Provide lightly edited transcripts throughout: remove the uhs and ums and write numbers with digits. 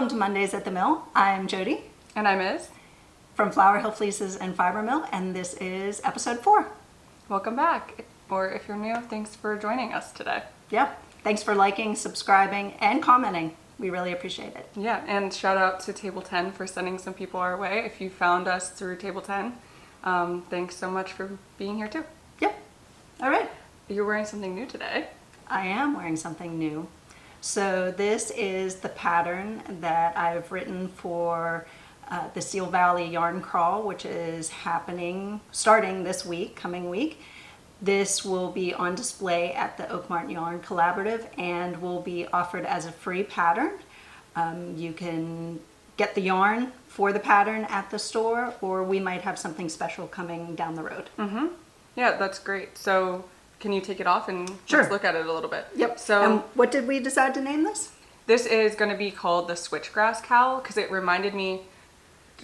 Welcome to Mondays at the Mill. I'm Jodi. And I'm Iz. From Flower Hill Fleeces and Fiber Mill, and this is episode 4. Welcome back. Or if you're new, thanks for joining us today. Yep. Thanks for liking, subscribing, and commenting. We really appreciate it. Yeah, and shout out to Table 10 for sending some people our way. If you found us through Table 10, thanks so much for being here too. Yep. All right. You're wearing something new today. I am wearing something new. So this is the pattern that I've written for the Seal Valley Yarn Crawl, which is starting this week, coming week. This will be on display at the Oakmont Yarn Collaborative and will be offered as a free pattern. You can get the yarn for the pattern at the store, or we might have something special coming down the road. Mm-hmm. Yeah, that's great. So can you take it off and Sure. Let's look at it a little bit? Yep. So what did we decide to name this? this is going to be called the Switchgrass Cowl because it reminded me,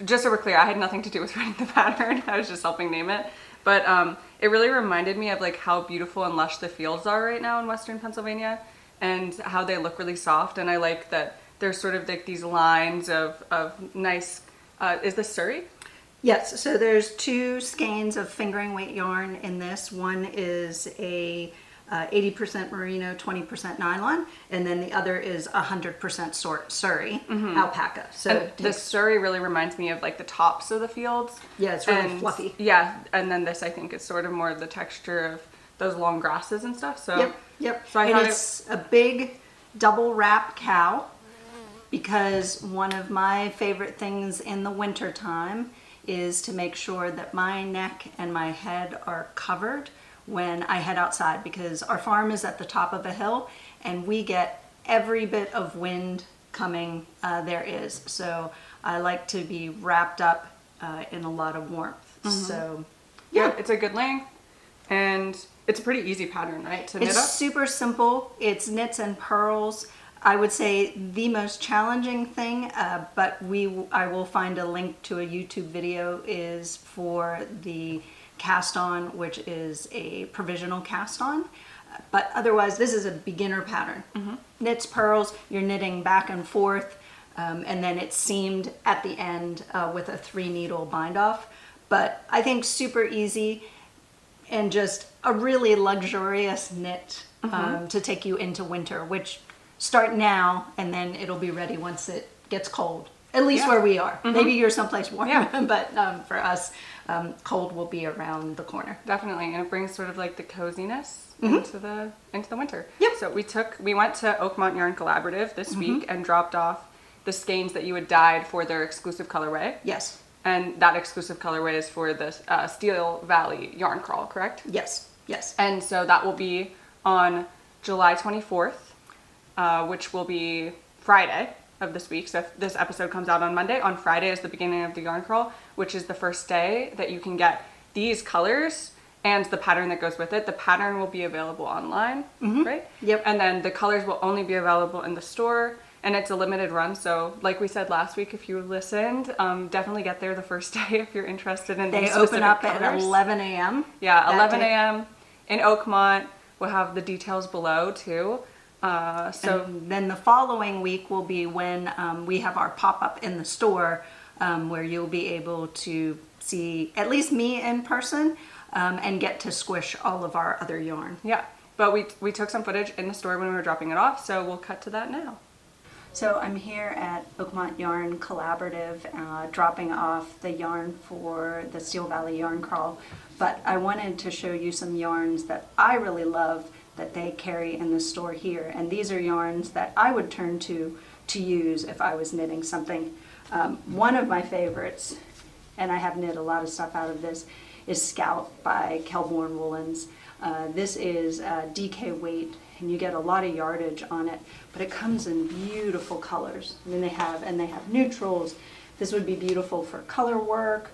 just so we're clear, I had nothing to do with writing the pattern. I was just helping name it. But it really reminded me of like how beautiful and lush the fields are right now in Western Pennsylvania and how they look really soft. And I like that there's sort of like these lines of nice, is this Surrey? Yes, so there's 2 skeins of fingering weight yarn in this. One is a 80% merino, 20% nylon, and then the other is 100% Surrey alpaca. So The Surrey really reminds me of like the tops of the fields. Yeah, it's really fluffy. Yeah, and then this I think is sort of more the texture of those long grasses and stuff. So Yep. So and it's a big double wrap cowl because one of my favorite things in the winter time is to make sure that my neck and my head are covered when I head outside, because our farm is at the top of a hill and we get every bit of wind coming there is. So I like to be wrapped up in a lot of warmth. So yeah, it's a good length and it's a pretty easy pattern, right? To knit up? It's super simple. It's knits and purls. I would say the most challenging thing, but I will find a link to a YouTube video, is for the cast on, which is a provisional cast on. But otherwise, this is a beginner pattern. Knits, purls, you're knitting back and forth, and then it's seamed at the end with a 3 needle bind off. But I think super easy and just a really luxurious knit to take you into winter, which start now and then it'll be ready once it gets cold. At least where we are. Maybe you're someplace warm, but for us, cold will be around the corner. Definitely, and it brings sort of like the coziness into the winter. Yep. So we went to Oakmont Yarn Collaborative this week and dropped off the skeins that you had dyed for their exclusive colorway. Yes. And that exclusive colorway is for the Steel Valley Yarn Crawl, correct? Yes. Yes. And so that will be on July 24th, which will be Friday of this week. So if this episode comes out on Monday, on Friday is the beginning of the yarn crawl, which is the first day that you can get these colors and the pattern that goes with it. The pattern will be available online, right? Yep. And then the colors will only be available in the store, and it's a limited run. So like we said last week, if you listened, definitely get there the first day if you're interested in these specific They open up colors. at 11 a.m. Yeah, 11 a.m. in Oakmont. We'll have the details below too. And then the following week will be when we have our pop-up in the store, where you'll be able to see at least me in person and get to squish all of our other yarn. Yeah, but we took some footage in the store when we were dropping it off, so we'll cut to that now. So I'm here at Oakmont Yarn Collaborative dropping off the yarn for the Steel Valley Yarn Crawl, but I wanted to show you some yarns that I really love that they carry in the store here, and these are yarns that I would turn to use if I was knitting something. One of my favorites, and I have knit a lot of stuff out of this, is Scout by Kelborn Woolens. This is DK weight, and you get a lot of yardage on it, but it comes in beautiful colors. I mean, they have neutrals. This would be beautiful for color work,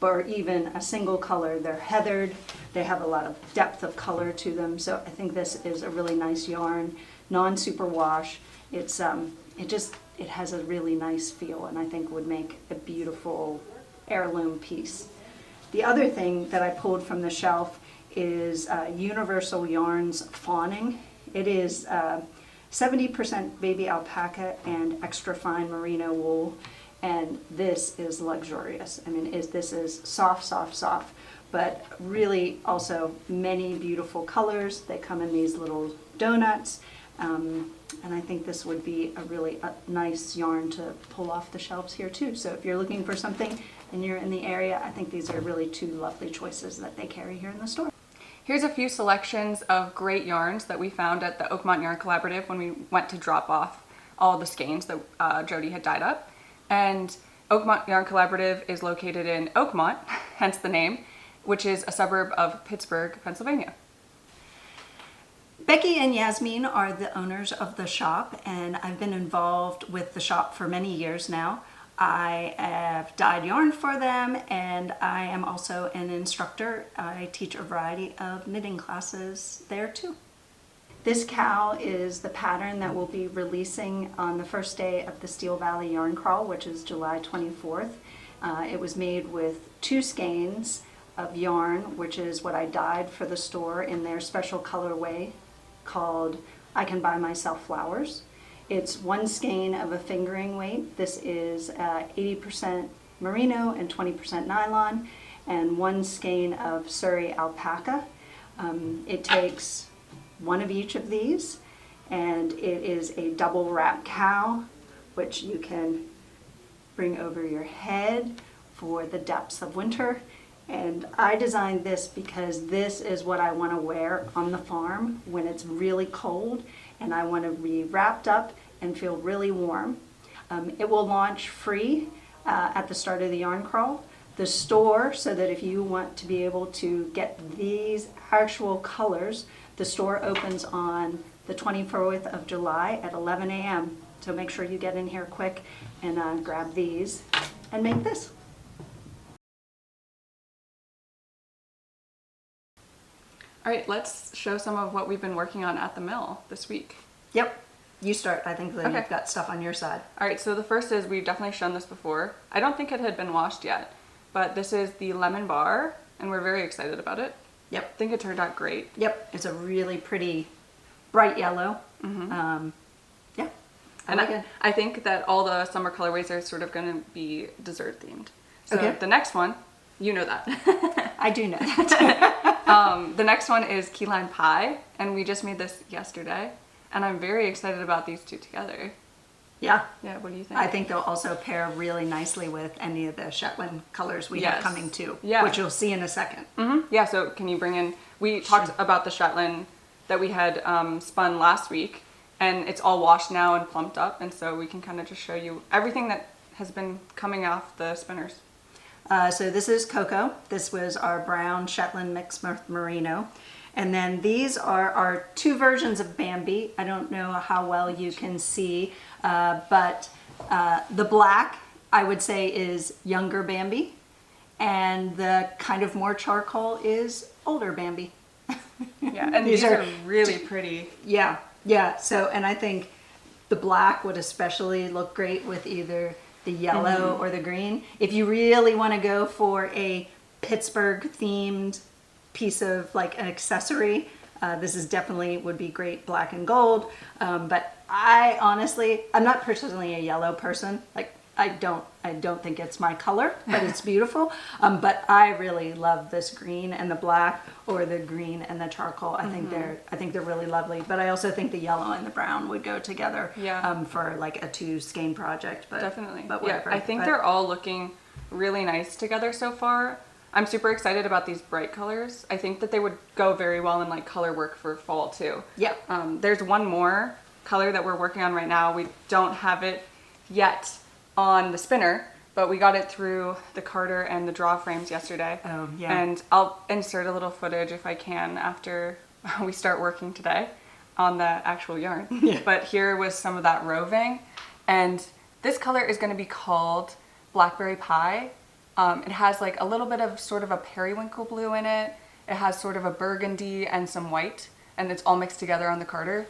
or even a single color. They're heathered. They have a lot of depth of color to them. So I think this is a really nice yarn, non-superwash. It has a really nice feel, and I think would make a beautiful heirloom piece. The other thing that I pulled from the shelf is Universal Yarns Fawning. It is 70% baby alpaca and extra fine merino wool. And this is luxurious. I mean, this is soft, soft, soft, but really also many beautiful colors. They come in these little donuts. And I think this would be a really nice yarn to pull off the shelves here too. So if you're looking for something and you're in the area, I think these are really two lovely choices that they carry here in the store. Here's a few selections of great yarns that we found at the Oakmont Yarn Collaborative when we went to drop off all the skeins that Jodi had dyed up. And Oakmont Yarn Collaborative is located in Oakmont, hence the name, which is a suburb of Pittsburgh, Pennsylvania. Becky and Yasmin are the owners of the shop, and I've been involved with the shop for many years now. I have dyed yarn for them, and I am also an instructor. I teach a variety of knitting classes there too. This cowl is the pattern that we'll be releasing on the first day of the Steel Valley Yarn Crawl, which is July 24th. It was made with 2 skeins of yarn, which is what I dyed for the store in their special colorway called I Can Buy Myself Flowers. It's 1 skein of a fingering weight. This is 80% merino and 20% nylon, and 1 skein of Surrey alpaca. It takes 1 of each of these, and it is a double wrap cowl, which you can bring over your head for the depths of winter. And I designed this because this is what I want to wear on the farm when it's really cold and I want to be wrapped up and feel really warm. It will launch free at the start of the yarn crawl. The store, so that if you want to be able to get these actual colors, the store opens on the 24th of July at 11 a.m. So make sure you get in here quick and grab these and make this. All right, let's show some of what we've been working on at the mill this week. Yep, you start. I think that Okay. you've got stuff on your side. All right, so the first is, we've definitely shown this before. I don't think it had been washed yet, but this is the lemon bar, and we're very excited about it. Yep. I think it turned out great. Yep, it's a really pretty bright yellow. Yeah, I And like it. I think that all the summer colorways are sort of going to be dessert themed. So Okay. the next one, you know that. I do know that. The next one is key lime pie, and we just made this yesterday, and I'm very excited about these two together. Yeah, Yeah, what do you think? I think they'll also pair really nicely with any of the Shetland colors we have Yes. coming too, Yeah. which you'll see in a second. Yeah, so can you bring in, we talked about the Shetland that we had spun last week, and it's all washed now and plumped up, and so we can kind of just show you everything that has been coming off the spinners. So this is Cocoa. This was our brown Shetland mixed with merino. And then these are our 2 versions of Bambi. I don't know how well you can see, but the black, I would say, is younger Bambi. And the kind of more charcoal is older Bambi. Yeah, and these are really pretty. Yeah, yeah. So, and I think the black would especially look great with either the yellow or the green. If you really want to go for a Pittsburgh themed piece of like an accessory, this is definitely would be great black and gold. But I honestly, I'm not personally a yellow person. Like I don't think it's my color, but it's beautiful. But I really love this green and the black, or the green and the charcoal. I think they're really lovely. But I also think the yellow and the brown would go together. Yeah. For like a 2 skein project. But Definitely. But yeah, whatever. I think they're all looking really nice together so far. I'm super excited about these bright colors. I think that they would go very well in like color work for fall too. Yeah. There's one more color that we're working on right now. We don't have it yet on the spinner, but we got it through the carder and the draw frames yesterday. Oh, yeah. And I'll insert a little footage if I can after we start working today on the actual yarn. Yeah. But here was some of that roving, and this color is going to be called Blackberry Pie. It has like a little bit of sort of a periwinkle blue in it. It has sort of a burgundy and some white, and it's all mixed together on the carder.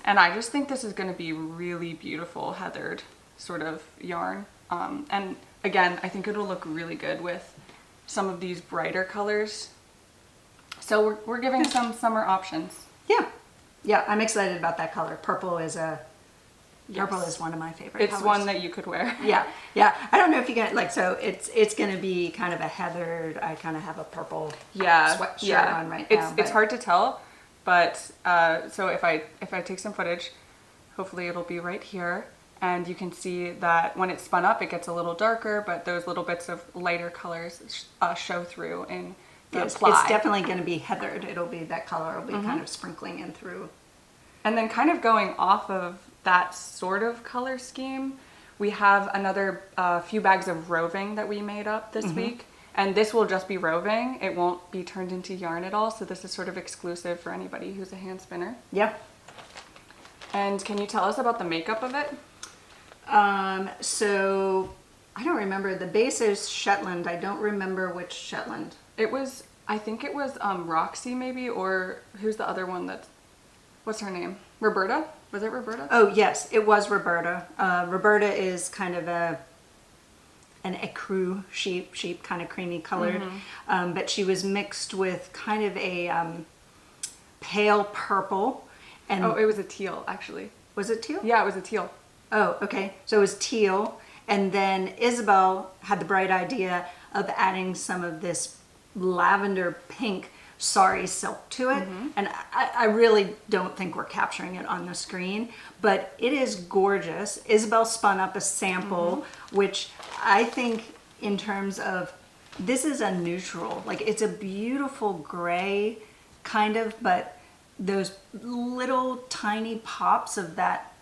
And I just think this is going to be really beautiful heathered sort of yarn. And again, I think it'll look really good with some of these brighter colors. So we're giving some summer options. Yeah. Yeah, I'm excited about that color. Purple is one of my favorite It's colors. one that you could wear. Yeah. I don't know if you get like, so it's going to be kind of a heathered, I kind of have a purple sweatshirt on right now. It's hard to tell, but so if I take some footage, hopefully it'll be right here. And you can see that when it's spun up, it gets a little darker, but those little bits of lighter colors show through in the ply. It's definitely going to be heathered. It'll be, that color will be kind of sprinkling in through. And then kind of going off of that sort of color scheme, we have another few bags of roving that we made up this week. And this will just be roving. It won't be turned into yarn at all. So this is sort of exclusive for anybody who's a hand spinner. Yeah. And can you tell us about the makeup of it? So I don't remember. The base is Shetland. I don't remember which Shetland. I think it was Roxy maybe, or who's the other one what's her name? Roberta? Was it Roberta? Oh yes, it was Roberta. Roberta is kind of an ecru sheep, kind of creamy colored. But she was mixed with kind of a pale purple. And it was a teal actually. Was it teal? Yeah, it was a teal. Oh, okay. So it was teal. And then Isabel had the bright idea of adding some of this lavender pink sari silk to it. And I really don't think we're capturing it on the screen, but it is gorgeous. Isabel spun up a sample, which I think in terms of, this is a neutral, like it's a beautiful gray kind of, but those little tiny pops of that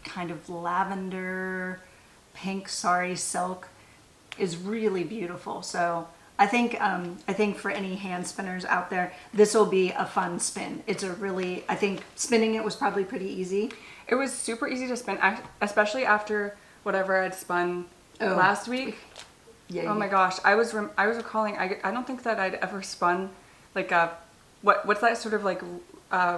kind of lavender pink sari silk is really beautiful. So I think for any hand spinners out there, this will be a fun spin. I think spinning it was probably pretty easy. It was super easy to spin, especially after whatever I'd spun last week. Yeah. Oh my gosh, I was recalling. I don't think that I'd ever spun like what's that sort of like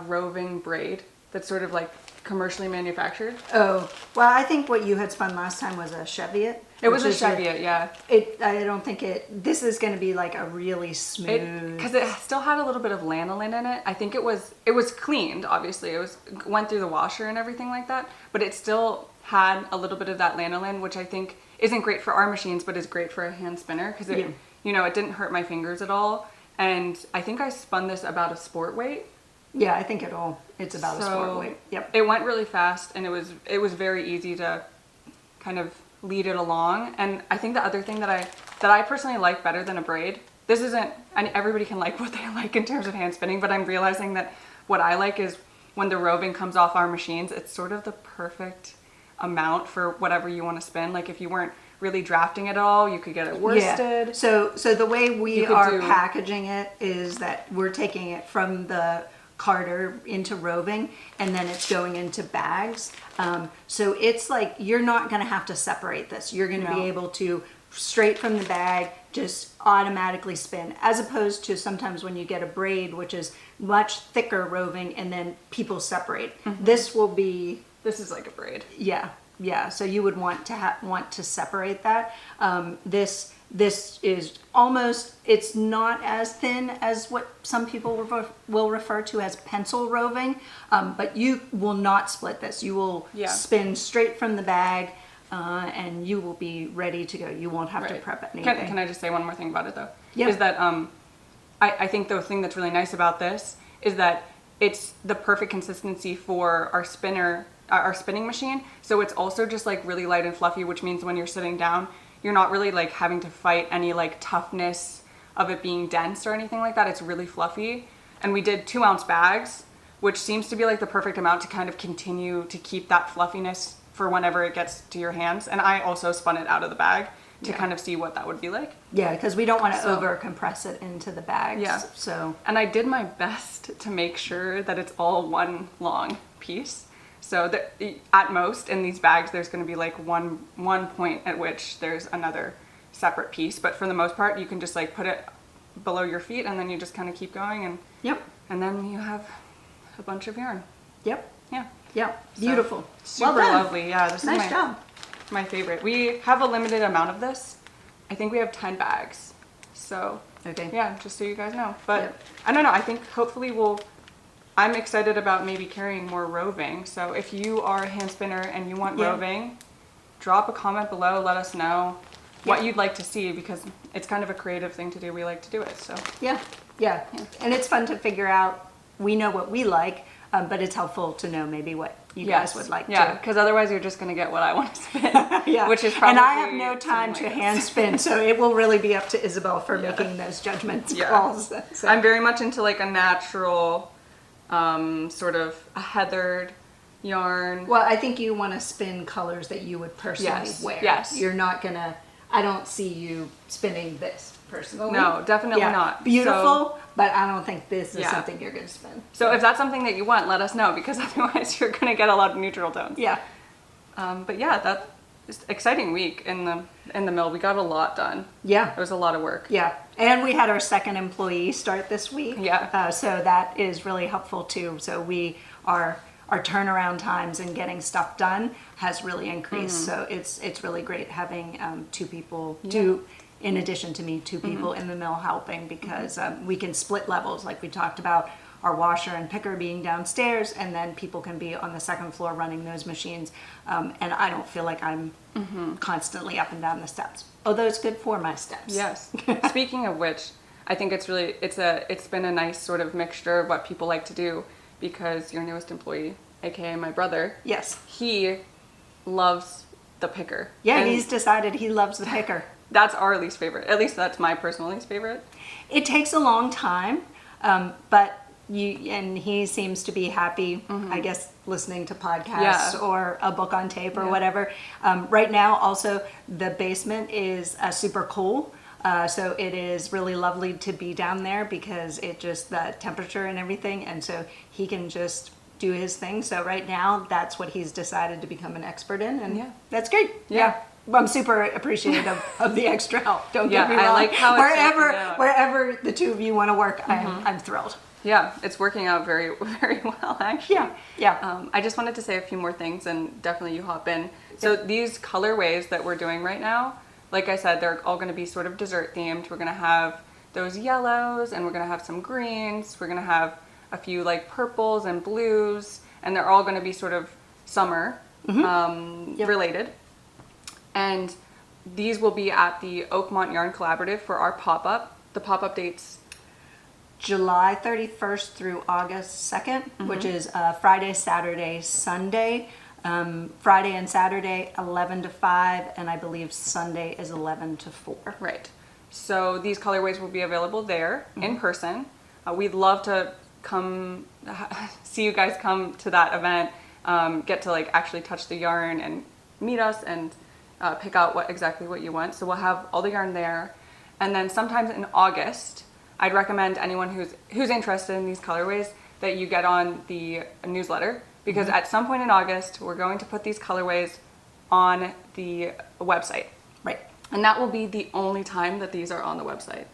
roving braid that's sort of like commercially manufactured. Oh, well, I think what you had spun last time was a cheviot. It was a cheviot, yeah. I don't think this is going to be like a really smooth. Because it still had a little bit of lanolin in it. I think it was cleaned, obviously. Went through the washer and everything like that. But it still had a little bit of that lanolin, which I think isn't great for our machines, but is great for a hand spinner. Because it didn't hurt my fingers at all. And I think I spun this about a sport weight. Yeah, I think it's about a sport weight. Yep. It went really fast, and it was very easy to kind of lead it along. And I think the other thing that I personally like better than a braid, this isn't, and everybody can like what they like in terms of hand spinning, but I'm realizing that what I like is when the roving comes off our machines, it's sort of the perfect amount for whatever you want to spin. Like if you weren't really drafting it at all, you could get it worsted. Yeah. So the way we are packaging it is that we're taking it from the carder into roving, and then it's going into bags. So it's like you're not going to have to separate this. You're going to be able to, straight from the bag, just automatically spin, as opposed to sometimes when you get a braid, which is much thicker roving, and then people separate. This is like a braid. Yeah. So you would want to separate that. This is almost, it's not as thin as what some people will refer to as pencil roving, but you will not split this. You will spin straight from the bag, and you will be ready to go. You won't have to prep anything. Can I just say one more thing about it though? Yeah. Is that I think the thing that's really nice about this is that it's the perfect consistency for our spinning machine. So it's also just like really light and fluffy, which means when you're sitting down, you're not really like having to fight any like toughness of it being dense or anything like that. It's really fluffy. And we did 2-ounce bags, which seems to be like the perfect amount to kind of continue to keep that fluffiness for whenever it gets to your hands. And I also spun it out of the bag to kind of see what that would be like. Yeah, because we don't want to over compress it into the bags. Yeah. So. And I did my best to make sure that it's all one long piece. So at most in these bags, there's going to be like one point at which there's another separate piece. But for the most part, you can just like put it below your feet, and then you just kind of keep going, and then you have a bunch of yarn. Yep. Yeah. Yep. Beautiful. Super lovely. Yeah. This nice is job. My favorite. We have a limited amount of this. I think we have 10 bags. So okay. Yeah, just so you guys know. But I don't know. I think hopefully we'll I'm excited about maybe carrying more roving. So if you are a hand spinner and you want roving, drop a comment below, let us know what you'd like to see, because it's kind of a creative thing to do. We like to do it, so. Yeah. And it's fun to figure out, we know what we like, but it's helpful to know maybe what you guys would like Yeah, to. because otherwise you're just going to get what I want to spin. Which is And I probably have no time to something like hand spin, so it will really be up to Isabel for making those judgments calls. So. I'm very much into like a natural, sort of a heathered yarn. Well, I think you want to spin colors that you would personally wear. Yes. You're not going to, I don't see you spinning this personally. No, definitely not. Beautiful, but I don't think this is something you're going to spin. So if that's something that you want, let us know, because otherwise you're going to get a lot of neutral tones. Yeah. But yeah, that was an exciting week in the mill. We got a lot done. Yeah. It was a lot of work. Yeah. And we had our second employee start this week. Yeah. So that is really helpful too. So our turnaround times and getting stuff done has really increased. So it's really great having two people, in addition to me, two people in the mill helping, because we can split levels, like we talked about, our washer and picker being downstairs, and then people can be on the second floor running those machines. And I don't feel like I'm constantly up and down the steps, although it's good for my steps. Yes. Speaking of which, I think it's been a nice sort of mixture of what people like to do, because your newest employee, aka my brother, Yes. he loves the picker. Yeah, And he's decided he loves the picker. that's our least favorite. At least that's my personal least favorite. It takes a long time, but and he seems to be happy, I guess, listening to podcasts or a book on tape or whatever. Right now, also, the basement is super cool. So it is really lovely to be down there, because it just, the temperature and everything, and so he can just do his thing. So right now, that's what he's decided to become an expert in, and that's great. Yeah. Well, I'm super appreciative of the extra help. Don't get me wrong. I like how it's wherever the two of you want to work, I'm thrilled. Yeah, it's working out very, very well, actually. Yeah. I just wanted to say a few more things, and definitely you hop in. So these colorways that we're doing right now, like I said, they're all going to be sort of dessert themed. We're going to have those yellows, and we're going to have some greens. We're going to have a few like purples and blues, and they're all going to be sort of summer related. And these will be at the Oakmont Yarn Collaborative for our pop-up. The pop-up dates July 31st through August 2nd, which is Friday, Saturday, Sunday. Friday and Saturday, 11 to 5, and I believe Sunday is 11 to 4. Right. So these colorways will be available there in person. We'd love to see you guys come to that event, get to like actually touch the yarn and meet us and pick out exactly what you want. So we'll have all the yarn there. And then sometimes in August, I'd recommend anyone who's interested in these colorways that you get on the newsletter, because at some point in August, we're going to put these colorways on the website. Right. And that will be the only time that these are on the website.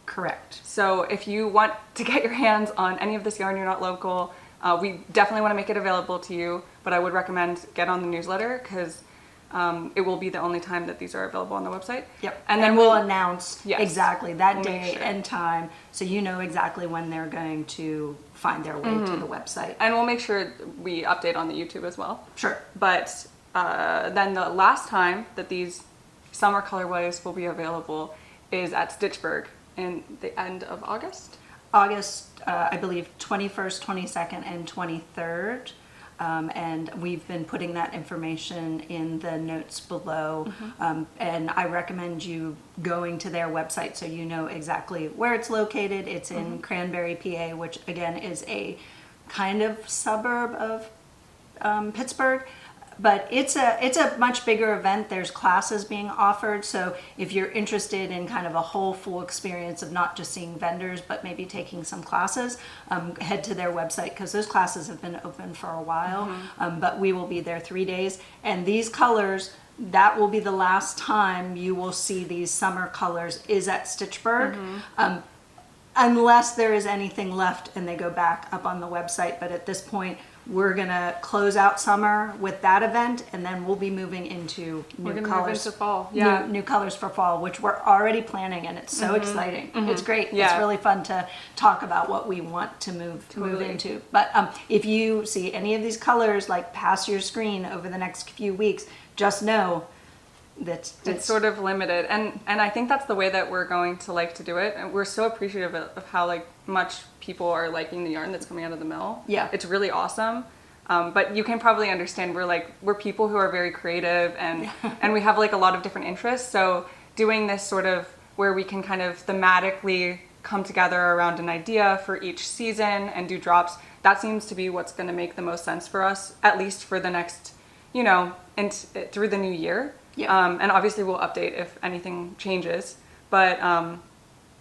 Correct. So if you want to get your hands on any of this yarn, you're not local, we definitely want to make it available to you, but I would recommend get on the newsletter, because it will be the only time that these are available on the website. Yep. And then we'll announce exactly that day sure. and time, so you know exactly when they're going to find their way to the website. And we'll make sure we update on the YouTube as well. Sure. But then the last time that these summer colorways will be available is at Stitchburg in the end of August. August, I believe 21st, 22nd, and 23rd. And we've been putting that information in the notes below. And I recommend you going to their website so you know exactly where it's located. It's in Cranberry, PA, which again is a kind of suburb of Pittsburgh. But it's a much bigger event. There's classes being offered. So if you're interested in kind of a whole full experience of not just seeing vendors, but maybe taking some classes, head to their website, because those classes have been open for a while. But we will be there 3 days. And these colors, that will be the last time you will see these summer colors is at Stitchburg. Unless there is anything left and they go back up on the website. But at this point, we're gonna close out summer with that event, and then we'll be moving into We're new gonna colors. move into fall. Yeah. New colors for fall, which we're already planning, and it's so exciting. It's great. Yeah. It's really fun to talk about what we want to move into. But if you see any of these colors like pass your screen over the next few weeks, just know that it's sort of limited, and I think that's the way that we're going to like to do it, and we're so appreciative of how like much people are liking the yarn that's coming out of the mill. Yeah. It's really awesome. But you can probably understand we're people who are very creative, and and we have like a lot of different interests, so doing this sort of where we can kind of thematically come together around an idea for each season and do drops, that seems to be what's going to make the most sense for us, at least for the next, you know, and through the new year. Yeah. And obviously we'll update if anything changes. But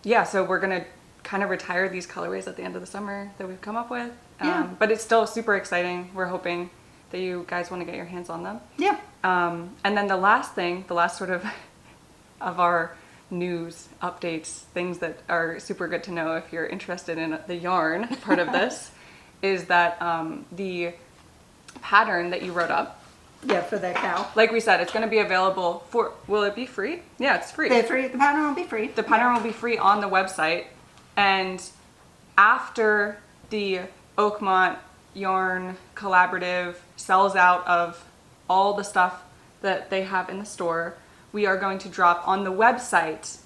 yeah, so we're going to kind of retire these colorways at the end of the summer that we've come up with. Yeah. But it's still super exciting. We're hoping that you guys want to get your hands on them. Yeah. And then the last sort of our news updates, things that are super good to know if you're interested in the yarn part of this, is that the pattern that you wrote up, Yeah, for the cow. like we said, it's going to be available for, will it be free? Yeah, it's free. The pattern will be free. The pattern will be free on the website. And after the Oakmont Yarn Collaborative sells out of all the stuff that they have in the store, we are going to drop on the website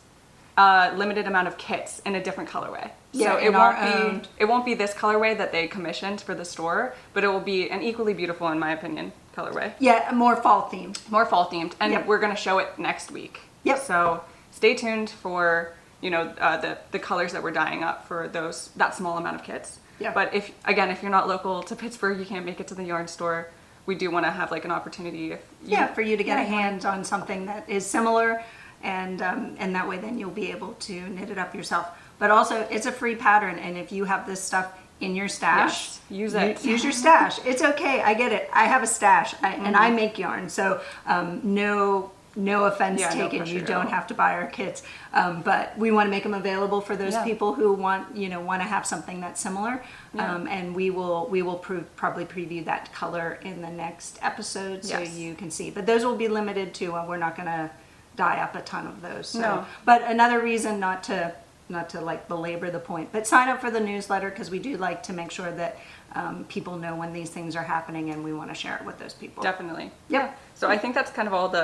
a limited amount of kits in a different colorway. Yeah, so in it won't be this colorway that they commissioned for the store, but it will be an equally beautiful, in my opinion, colorway. Yeah, more fall themed. More fall themed, and Yep. we're going to show it next week. Yep. So stay tuned for, you know, the colors that we're dyeing up for that small amount of kits. Yeah. But if you're not local to Pittsburgh, you can't make it to the yarn store, we do want to have like an opportunity For you to get a hand on something that is similar, and that way then you'll be able to knit it up yourself. But also, it's a free pattern, and if you have this stuff in your stash, Yes, use it. Use your stash. It's okay. I get it. I have a stash, and I make yarn, so no offense Yeah, no taken. pressure You at don't all. have to buy our kits, but we want to make them available for those Yeah. people who want to have something that's similar. Yeah. And we will probably preview that color in the next episode, so Yes. you can see. But those will be limited to. We're not going to dye up a ton of those. So. No. But another reason not to like belabor the point, but sign up for the newsletter, because we do like to make sure that people know when these things are happening, and we want to share it with those people. Definitely. Yep. So I think that's kind of all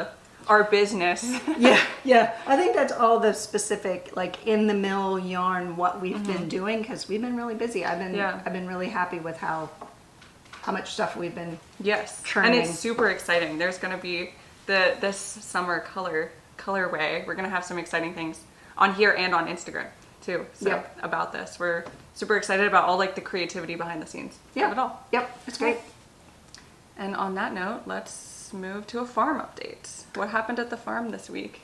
our business. Yeah. I think that's all the specific, like in the mill yarn, what we've been doing, because we've been really busy. I've been really happy with how much stuff we've been. Yes. Churning. And it's super exciting. There's going to be this summer colorway. We're going to have some exciting things on here and on Instagram too. So Yep. about this, we're super excited about all like the creativity behind the scenes of it all. Yep, it's great. And on that note, let's move to a farm update. What happened at the farm this week?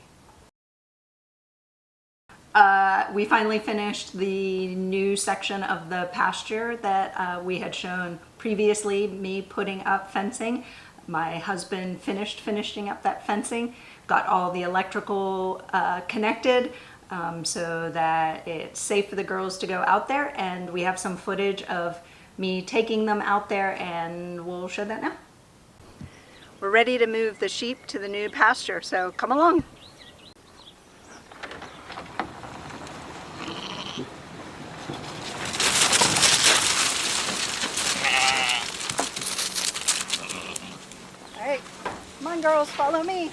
We finally finished the new section of the pasture that we had shown previously, me putting up fencing. My husband finishing up that fencing, got all the electrical connected, so that it's safe for the girls to go out there, and we have some footage of me taking them out there, and we'll show that now. We're ready to move the sheep to the new pasture, so come along. All right, come on girls, follow me.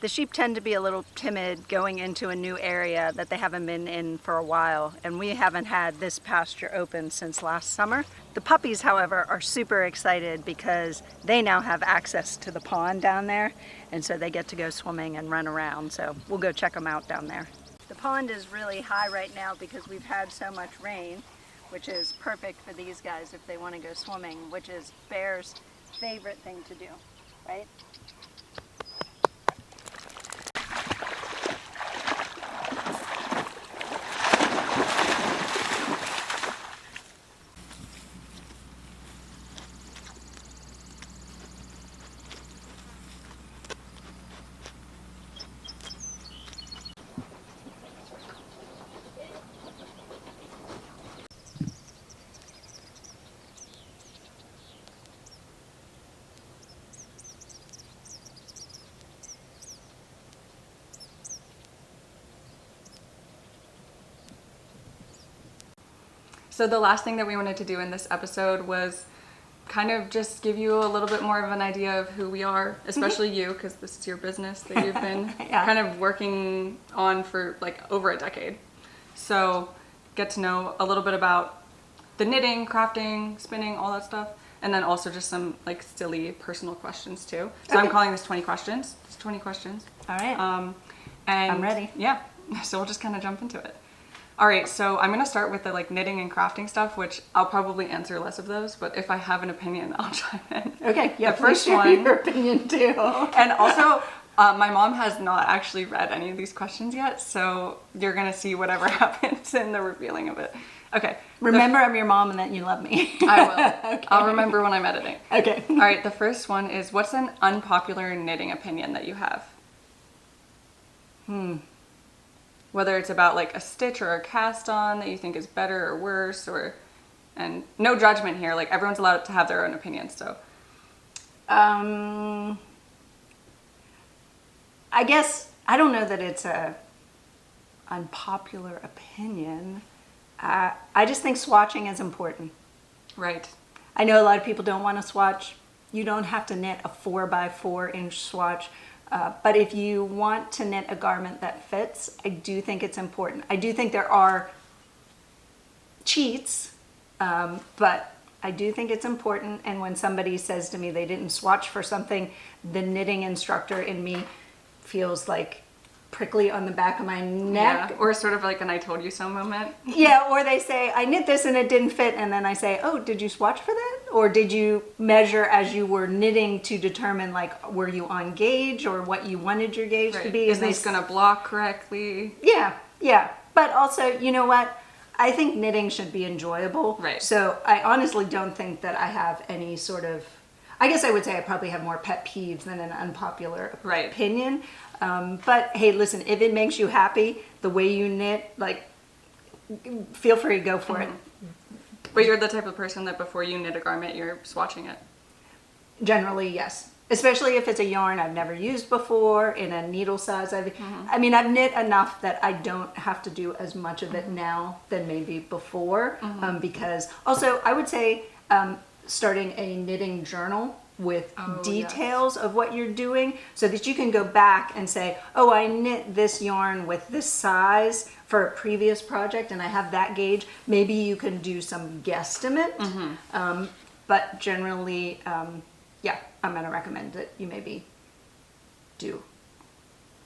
The sheep tend to be a little timid going into a new area that they haven't been in for a while, and we haven't had this pasture open since last summer. The puppies, however, are super excited because they now have access to the pond down there, and so they get to go swimming and run around, so we'll go check them out down there. The pond is really high right now because we've had so much rain, which is perfect for these guys if they want to go swimming, which is Bear's favorite thing to do, right? So the last thing that we wanted to do in this episode was kind of just give you a little bit more of an idea of who we are, especially you, because this is your business that you've been Yeah. kind of working on for like over a decade. So get to know a little bit about the knitting, crafting, spinning, all that stuff. And then also just some like silly personal questions too. So I'm calling this 20 questions. It's 20 questions. All right. And I'm ready. Yeah. So we'll just kind of jump into it. All right, so I'm gonna start with the like knitting and crafting stuff, which I'll probably answer less of those, but if I have an opinion, I'll chime in. Okay, yeah, The first please share one- your opinion too. And also, my mom has not actually read any of these questions yet, so you're gonna see whatever happens in the revealing of it. Okay. Remember, I'm your mom and that you love me. I will. Okay. I'll remember when I'm editing. Okay. All right, the first one is, what's an unpopular knitting opinion that you have? Whether it's about like a stitch or a cast on that you think is better or worse, and no judgment here, like everyone's allowed to have their own opinions, so. I guess, I don't know that it's a unpopular opinion. I just think swatching is important. Right. I know a lot of people don't want to swatch. You don't have to knit a 4x4-inch swatch. But if you want to knit a garment that fits, I do think it's important. I do think there are cheats, but I do think it's important. And when somebody says to me they didn't swatch for something, the knitting instructor in me feels like prickly on the back of my neck. Yeah. Or sort of like an I told you so moment. Yeah, or they say, I knit this and it didn't fit, and then I say, oh, did you swatch for that? Or did you measure as you were knitting to determine, like, were you on gauge or what you wanted your gauge to be? Is this gonna block correctly? Yeah. But also, you know what? I think knitting should be enjoyable. Right. So I honestly don't think that I have any sort of, I guess I would say I probably have more pet peeves than an unpopular Right. opinion. But hey, listen, if it makes you happy, the way you knit, like, feel free, go for it. But you're the type of person that before you knit a garment, you're swatching it. Generally, yes. Especially if it's a yarn I've never used before, in a needle size. I mean, I've knit enough that I don't have to do as much of it now than maybe before. Because also, I would say starting a knitting journal with details of what you're doing so that you can go back and say, oh, I knit this yarn with this size for a previous project and I have that gauge. Maybe you can do some guesstimate. But generally, yeah, I'm going to recommend that you maybe do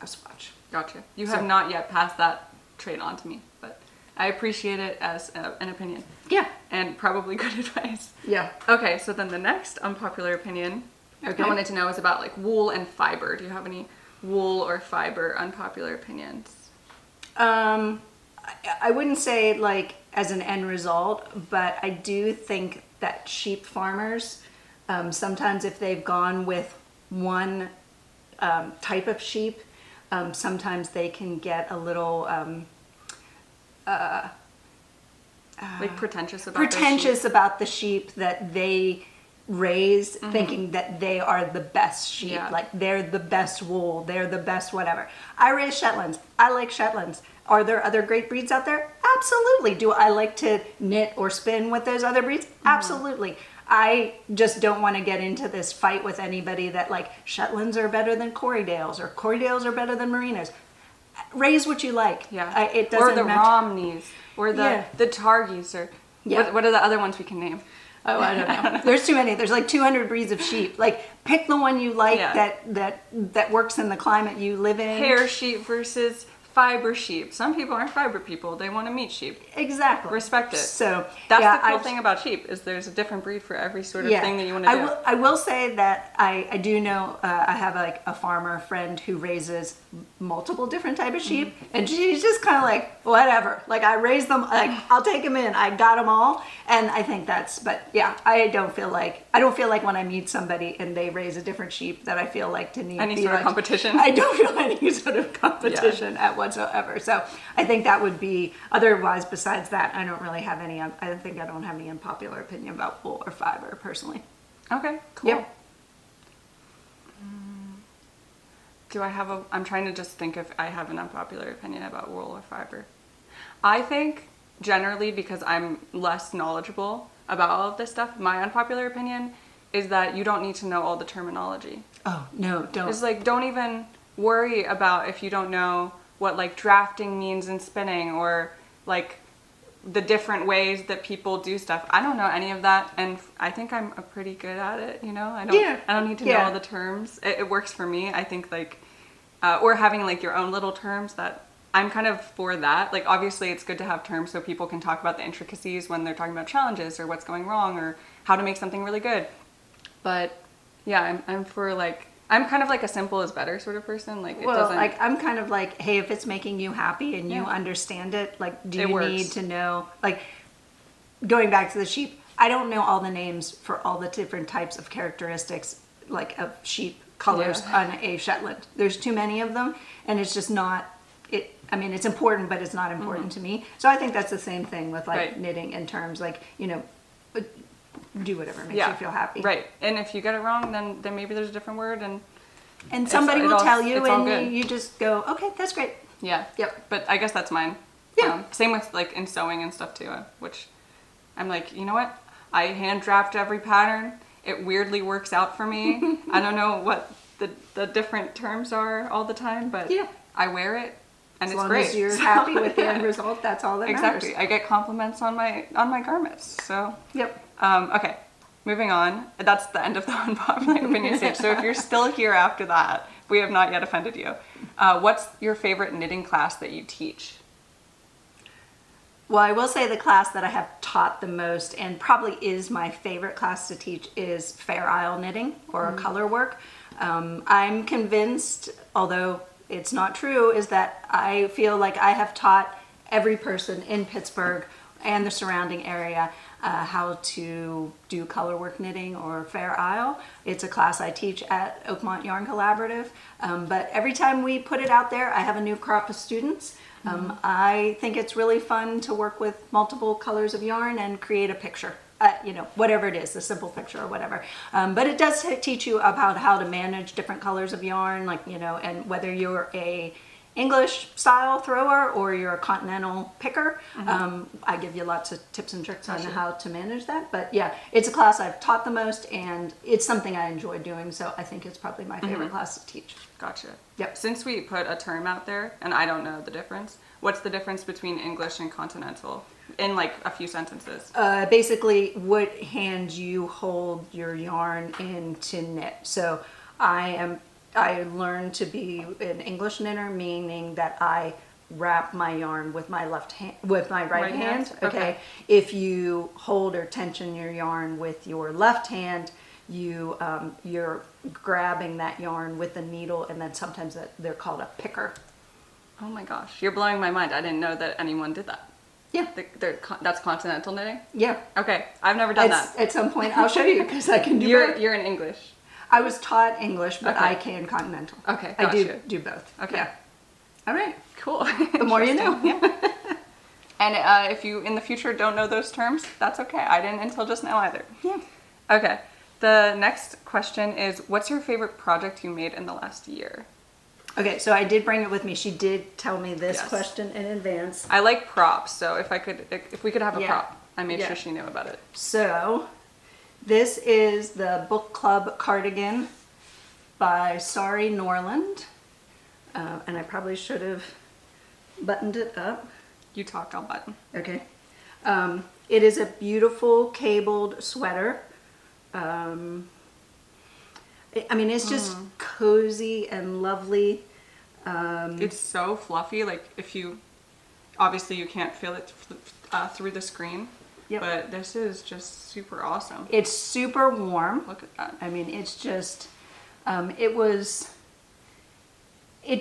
a swatch. Gotcha. You have not yet passed that trait on to me, but I appreciate it as an opinion. Yeah. And probably good advice. Yeah. Okay, so then the next unpopular opinion I wanted to know is about like wool and fiber. Do you have any wool or fiber unpopular opinions? I wouldn't say like as an end result, but I do think that sheep farmers, sometimes if they've gone with one type of sheep, sometimes they can get a little Like pretentious about about the sheep that they raise, thinking that they are the best sheep. Yeah. Like they're the best wool, they're the best whatever. I raise Shetlands. I like Shetlands. Are there other great breeds out there? Absolutely. Do I like to knit or spin with those other breeds? Absolutely. I just don't want to get into this fight with anybody that like Shetlands are better than Corriedales or Corriedales are better than Merinos. Raise what you like. Yeah. It doesn't or the matter. Romneys or the Targies or what are the other ones we can name? Oh, I don't know. There's too many. There's like 200 breeds of sheep. Like pick the one you like that works in the climate you live in. Hair sheep versus fiber sheep. Some people aren't fiber people. They want a meat sheep. Exactly. Respect it. So that's the cool thing about sheep is there's a different breed for every sort of thing that you want to do. I will say that I do know I have like a farmer friend who raises multiple different type of sheep, and she's just kind of like whatever. Like I raise them, like I'll take them in. I got them all, and I think that's. But yeah, I don't feel like when I meet somebody and they raise a different sheep that I feel like to need any sort of competition. I don't feel any sort of competition at whatsoever. So I think that would be. Otherwise, besides that, I don't really have any. I think I don't have any unpopular opinion about wool or fiber personally. Okay, cool. Yep. Do I have I'm trying to just think if I have an unpopular opinion about wool or fiber. I think generally, because I'm less knowledgeable about all of this stuff, my unpopular opinion is that you don't need to know all the terminology. Oh, no, don't. It's like, don't even worry about if you don't know what like drafting means in spinning, or like the different ways that people do stuff. I don't know any of that, and I think I'm pretty good at it, you know? I don't need to know all the terms. It works for me. I think like, or having like your own little terms, that I'm kind of for that. Like, obviously it's good to have terms so people can talk about the intricacies when they're talking about challenges or what's going wrong or how to make something really good. But yeah, I'm for like, I'm kind of like a simple is better sort of person. Like, it doesn't. Like, I'm kind of like, hey, if it's making you happy and you understand it, like, do you need to know? Like, going back to the sheep, I don't know all the names for all the different types of characteristics, like of sheep colors on a Shetland. There's too many of them, and it's just not. I mean, it's important, but it's not important to me. So I think that's the same thing with like knitting in terms, like, you know, do whatever makes you feel happy. Right. And if you get it wrong, then maybe there's a different word, and somebody will tell you, and you just go, okay, that's great. Yeah. Yep. But I guess that's mine. Yeah. Same with like in sewing and stuff too, which I'm like, you know what? I hand draft every pattern. It weirdly works out for me. I don't know what the different terms are all the time, but I wear it. And it's great. As long as you're happy with the end result, that's all that matters. Exactly. I get compliments on my garments. So okay, moving on. That's the end of the unpopular opinion stage. So if you're still here after that, we have not yet offended you. What's your favorite knitting class that you teach? Well, I will say the class that I have taught the most, and probably is my favorite class to teach, is Fair Isle knitting or color work. I'm convinced, although it's not true, is that I feel like I have taught every person in Pittsburgh and the surrounding area how to do color work knitting or Fair Isle. It's a class I teach at Oakmont Yarn Collaborative, but every time we put it out there, I have a new crop of students. I think it's really fun to work with multiple colors of yarn and create a picture. You know, whatever it is, a simple picture or whatever. But it does teach you about how to manage different colors of yarn, like, you know, and whether you're a English style thrower or you're a continental picker. I give you lots of tips and tricks on how to manage that. But yeah, it's a class I've taught the most, and it's something I enjoy doing. So I think it's probably my favorite class to teach. Gotcha. Yep. Since we put a term out there, and I don't know the difference, what's the difference between English and continental? In like a few sentences. Basically, what hand you hold your yarn in to knit. So I learned to be an English knitter, meaning that I wrap my yarn with my left hand, with my right hand. Okay. If you hold or tension your yarn with your left hand, you're grabbing that yarn with the needle, and then sometimes they're called a picker. Oh my gosh, you're blowing my mind. I didn't know that anyone did that. Yeah. That's continental knitting? Yeah. Okay, I've never done that. At some point, I'll show you, because I can do both. You're in English. I was taught English, but I can continental. Okay, gotcha. I do both. Okay. Yeah. All right. Cool. The more you know. Yeah. And if you, in the future, don't know those terms, that's okay. I didn't until just now either. Yeah. Okay. The next question is, what's your favorite project you made in the last year? Okay, so I did bring it with me. She did tell me this question in advance. I like props, so if we could have a prop, I made sure she knew about it. So, this is the book club cardigan by Sorry Norland, and I probably should have buttoned it up. You talk, I'll button. Okay. It is a beautiful cabled sweater. I mean, it's just cozy and lovely. It's so fluffy. Like, obviously you can't feel it through the screen. Yep. But this is just super awesome. It's super warm. Look at that. I mean, it's just, it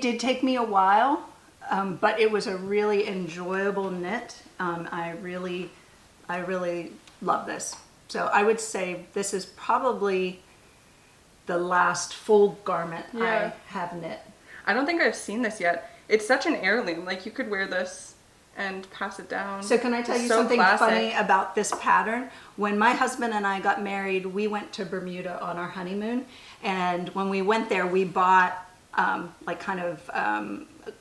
did take me a while, but it was a really enjoyable knit. I really love this. So I would say this is probably the last full garment I have knit. I don't think I've seen this yet. It's such an heirloom. Like, you could wear this and pass it down. So can I tell you something funny about this pattern? When my husband and I got married, we went to Bermuda on our honeymoon. And when we went there, we bought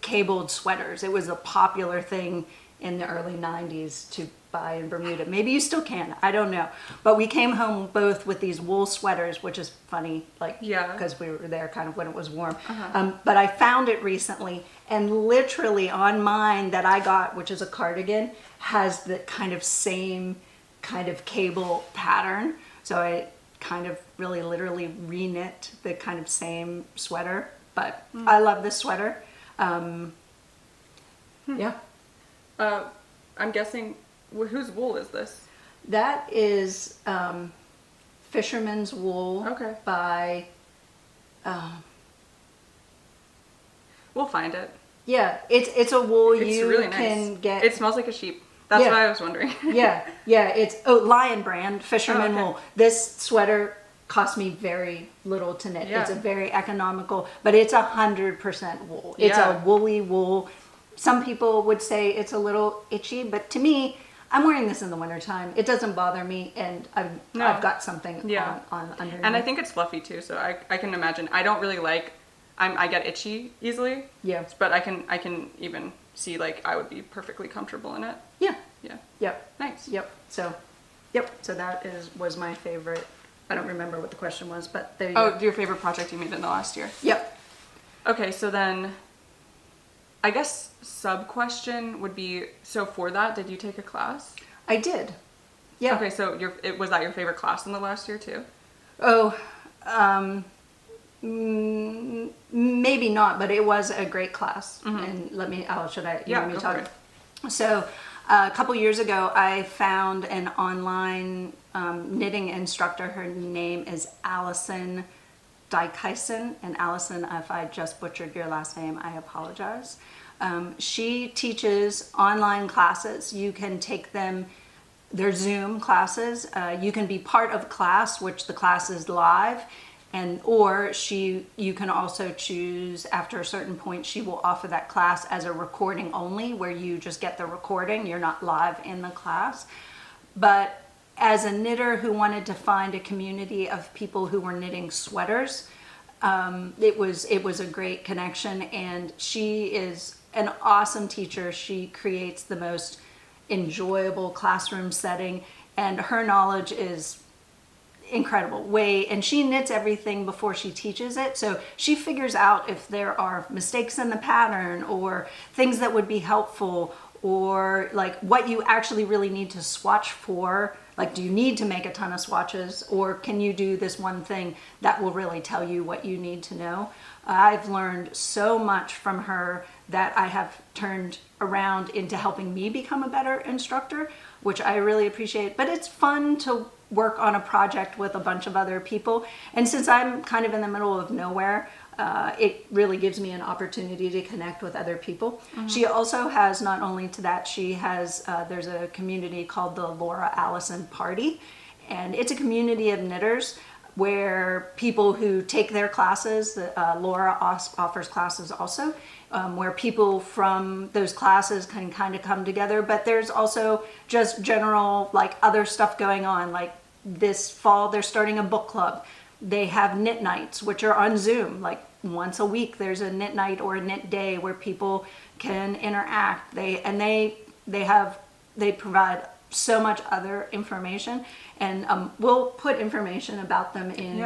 cabled sweaters. It was a popular thing in the early 90s to buy in Bermuda. Maybe you still can, I don't know. But we came home both with these wool sweaters, which is funny, like, Yeah. because we were there kind of when it was warm. But I found it recently, and literally on mine that I got, which is a cardigan, has the kind of same kind of cable pattern. So I kind of really literally re-knit the kind of same sweater. But I love this sweater. Yeah. I'm guessing, whose wool is this? That is fisherman's wool Okay. by, We'll find it. yeah, it's a wool It's you really nice. can get. It smells like a sheep. That's Yeah. why I was wondering. yeah, it's Lion brand fisherman okay. wool. This sweater cost me very little to knit. Yeah. It's a very economical, but it's 100% wool. It's Yeah. a woolly wool. Some people would say it's a little itchy, but to me, I'm wearing this in the wintertime. It doesn't bother me, and I've got something Yeah. on underneath. And I think it's fluffy too, so I can imagine. I don't really like, I get itchy easily. Yeah. But I can even see like I would be perfectly comfortable in it. Yeah. Yeah. Yep. Nice. Yep. So that was my favorite. I don't remember what the question was, but there you Oh, go. your favorite project you made in the last year? Yep. Okay, so then I guess sub question would be, so for that, did you take a class? I did. Yeah. Okay, so was that your favorite class in the last year too? Oh, maybe not, but it was a great class. And should I? You Yeah, want me to go for talk? So, a couple years ago, I found an online knitting instructor. Her name is Allison Dykeisen, and Allison, if I just butchered your last name, I apologize. She teaches online classes. You can take them, they're Zoom classes. You can be part of a class, which the class is live, or you can also choose after a certain point, she will offer that class as a recording only, where you just get the recording, you're not live in the class. But as a knitter who wanted to find a community of people who were knitting sweaters, it was a great connection, and she is an awesome teacher. She creates the most enjoyable classroom setting, and her knowledge is incredible. And she knits everything before she teaches it, so she figures out if there are mistakes in the pattern or things that would be helpful, or like what you actually really need to swatch for. Like, do you need to make a ton of swatches, or can you do this one thing that will really tell you what you need to know? I've learned so much from her that I have turned around into helping me become a better instructor, which I really appreciate. But it's fun to work on a project with a bunch of other people. And since I'm kind of in the middle of nowhere, it really gives me an opportunity to connect with other people. She also has, not only to that, she has, there's a community called the Laura Allison Party, and it's a community of knitters where people who take their classes, Laura offers classes also, where people from those classes can kind of come together. But there's also just general like other stuff going on. Like this fall, they're starting a book club. They have knit nights, which are on Zoom. Like once a week, there's a knit night or a knit day where people can interact. They provide so much other information, and we'll put information about them in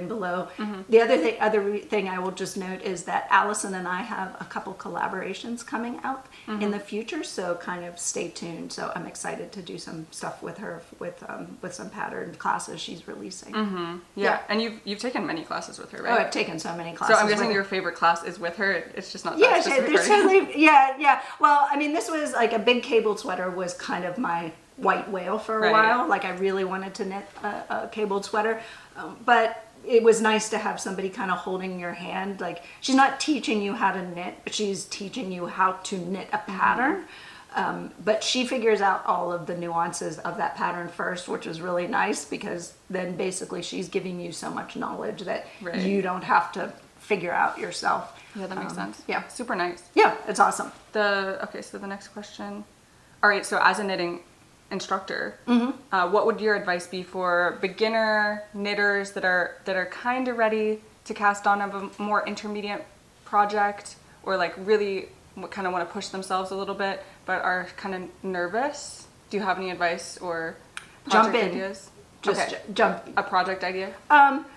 below. The other thing I will just note is that Allison and I have a couple collaborations coming out in the future, so kind of stay tuned. So I'm excited to do some stuff with her with some pattern classes she's releasing. Yeah, and you've taken many classes with her, right? Oh, I've taken so many classes. So I'm guessing with your her. favorite class is with her. It's just not that Yeah, specific, there's right? totally, yeah. Well, I mean, this was like a big cabled sweater was kind of my white whale for a Right. while. Like I really wanted to knit a cabled sweater, but it was nice to have somebody kind of holding your hand. Like she's not teaching you how to knit, but she's teaching you how to knit a pattern. But she figures out all of the nuances of that pattern first, which is really nice, because then basically she's giving you so much knowledge that Right. you don't have to figure out yourself. Yeah, that makes sense. Yeah. Super nice. Yeah, it's awesome. Okay, so the next question. All right, so as a knitting instructor, what would your advice be for beginner knitters that are kind of ready to cast on a more intermediate project, or like really kind of want to push themselves a little bit, but are kind of nervous, do you have any advice or Jump project in. ideas? Just Okay. jump. A project idea?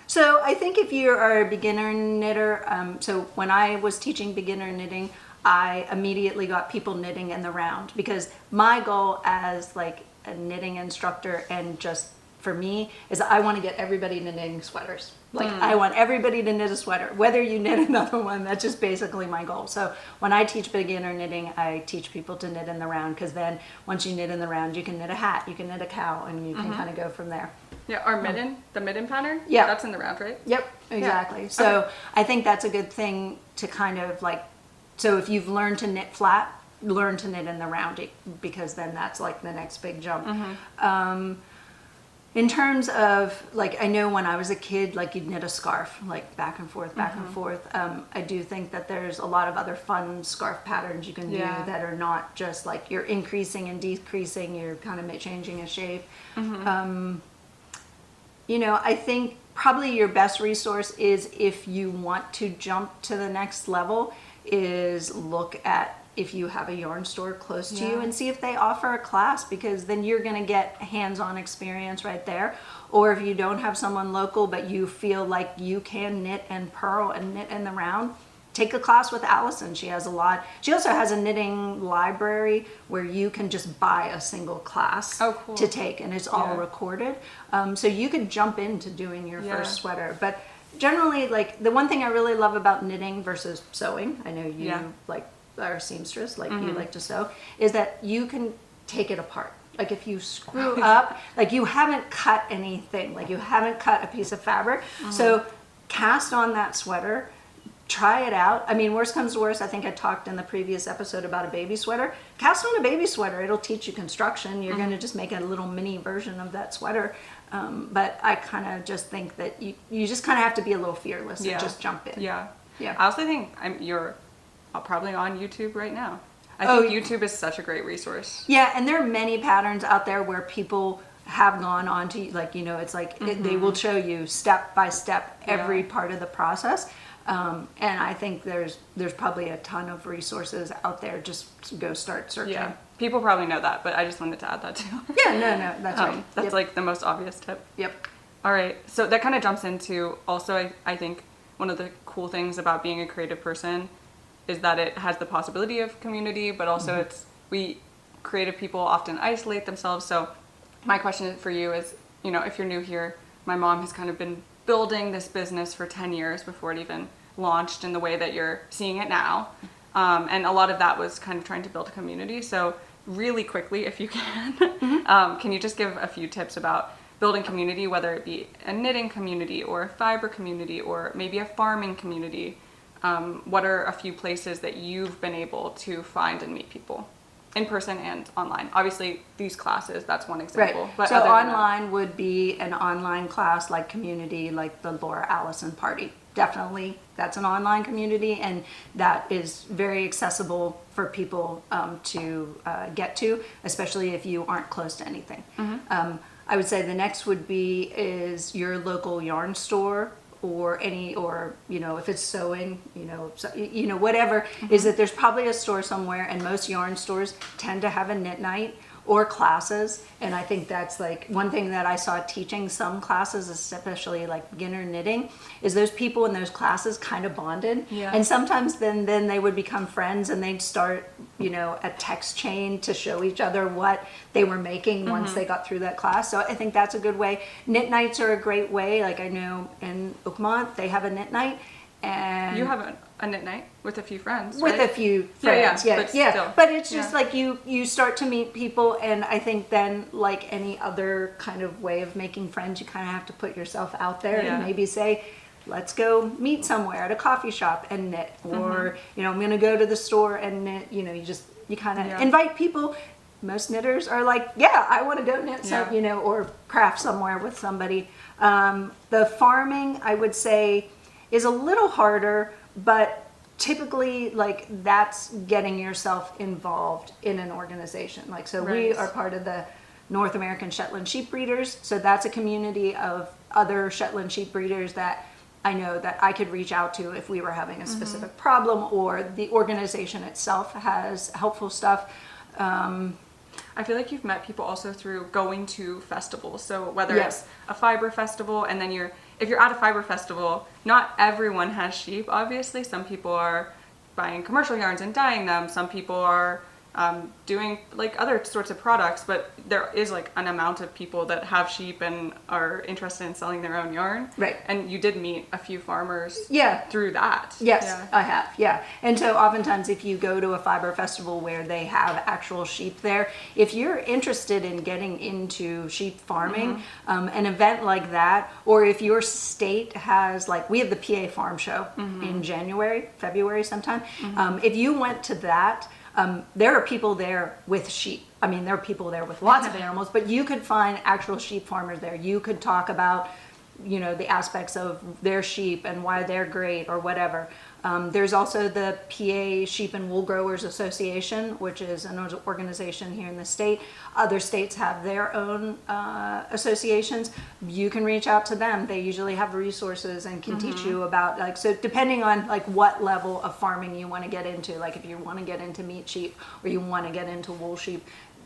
So I think if you are a beginner knitter, so when I was teaching beginner knitting, I immediately got people knitting in the round, because my goal as like a knitting instructor and just for me is I want to get everybody to knitting sweaters. Like I want everybody to knit a sweater, whether you knit another one. That's just basically my goal. So when I teach beginner knitting, I teach people to knit in the round, because then once you knit in the round, you can knit a hat, you can knit a cowl, and you can kind of go from there. Yeah, our midden, the midden pattern? Yeah. That's in the round, right? Yep, exactly. So I think that's a good thing to kind of like, so if you've learned to knit flat, learn to knit in the round, because then that's like the next big jump. In terms of like, I know when I was a kid, like you'd knit a scarf, like back and forth, back and forth. I do think that there's a lot of other fun scarf patterns you can do that are not just like you're increasing and decreasing, you're kind of changing a shape. You know, I think probably your best resource is, if you want to jump to the next level, is look at if you have a yarn store close to you and see if they offer a class, because then you're going to get hands-on experience right there. Or if you don't have someone local but you feel like you can knit and purl and knit in the round, take a class with Allison. She has a lot. She also has a knitting library where you can just buy a single class to take, and it's all recorded. So you could jump into doing your first sweater. But generally, like the one thing I really love about knitting versus sewing, I know you like are a seamstress, like you like to sew, is that you can take it apart. Like if you screw up, like you haven't cut anything, like you haven't cut a piece of fabric. So cast on that sweater, try it out. I mean, worst comes to worst, I think I talked in the previous episode about a baby sweater. Cast on a baby sweater. It'll teach you construction. You're going to just make a little mini version of that sweater. But I kind of just think that you just kind of have to be a little fearless and just jump in. Yeah. Yeah. I also think you're probably on YouTube right now. I think YouTube is such a great resource. Yeah, and there are many patterns out there where people have gone on to, like, you know, it's like they will show you step by step every part of the process. And I think there's probably a ton of resources out there. Just go start searching. Yeah, people probably know that, but I just wanted to add that too. Yeah, no, that's right. That's like the most obvious tip. Yep. All right, so that kind of jumps into also, I think one of the cool things about being a creative person is that it has the possibility of community, but also we creative people often isolate themselves. So my question for you is, you know, if you're new here, my mom has kind of been building this business for 10 years before it even launched in the way that you're seeing it now. And a lot of that was kind of trying to build a community. So really quickly, if you can you just give a few tips about building community, whether it be a knitting community or a fiber community or maybe a farming community? What are a few places that you've been able to find and meet people in person and online? Obviously, these classes, that's one example. Right. But so online would be an online class like community, like the Laura Allison Party. Definitely, that's an online community, and that is very accessible for people to get to, especially if you aren't close to anything. I would say the next would be is your local yarn store, or you know, if it's sewing, you know, whatever, is that there's probably a store somewhere, and most yarn stores tend to have a knit night or classes. And I think that's like one thing that I saw teaching some classes, especially like beginner knitting, is those people in those classes kind of bonded. And sometimes then they would become friends, and they'd start, you know, a text chain to show each other what they were making once they got through that class. So I think that's a good way. Knit nights are a great way. Like I know in Oakmont they have a knit night. And you have a knit night with a few friends, with right? a few friends, Still. But it's just like you start to meet people, and I think then, like any other kind of way of making friends, you kind of have to put yourself out there and maybe say, let's go meet somewhere at a coffee shop and knit, or you know, I'm gonna go to the store and knit. You know, you kind of invite people. Most knitters are like, yeah, I want to go knit some, you know, or craft somewhere with somebody. The farming, I would say, is a little harder, but typically like that's getting yourself involved in an organization. Like, so we are part of the North American Shetland Sheep Breeders. So that's a community of other Shetland sheep breeders that I know that I could reach out to if we were having a specific problem, or the organization itself has helpful stuff. I feel like you've met people also through going to festivals. So whether Yes. it's a fiber festival, and then if you're at a fiber festival, not everyone has sheep, obviously. Some people are buying commercial yarns and dyeing them. Some people are doing like other sorts of products, but there is like an amount of people that have sheep and are interested in selling their own yarn. Right. And you did meet a few farmers Yeah. through that. Yes, Yeah. I have. Yeah. And so oftentimes if you go to a fiber festival where they have actual sheep there, if you're interested in getting into sheep farming, an event like that, or if your state has, like, we have the PA Farm Show in January, February sometime. If you went to that, there are people there with sheep. I mean, there are people there with lots of animals, but you could find actual sheep farmers there. You could talk about, you know, the aspects of their sheep and why they're great or whatever. There's also the PA Sheep and Wool Growers Association, which is an organization here in the state. Other states have their own associations. You can reach out to them. They usually have resources and can teach you about, like, so depending on like what level of farming you want to get into, like if you want to get into meat sheep or you want to get into wool sheep,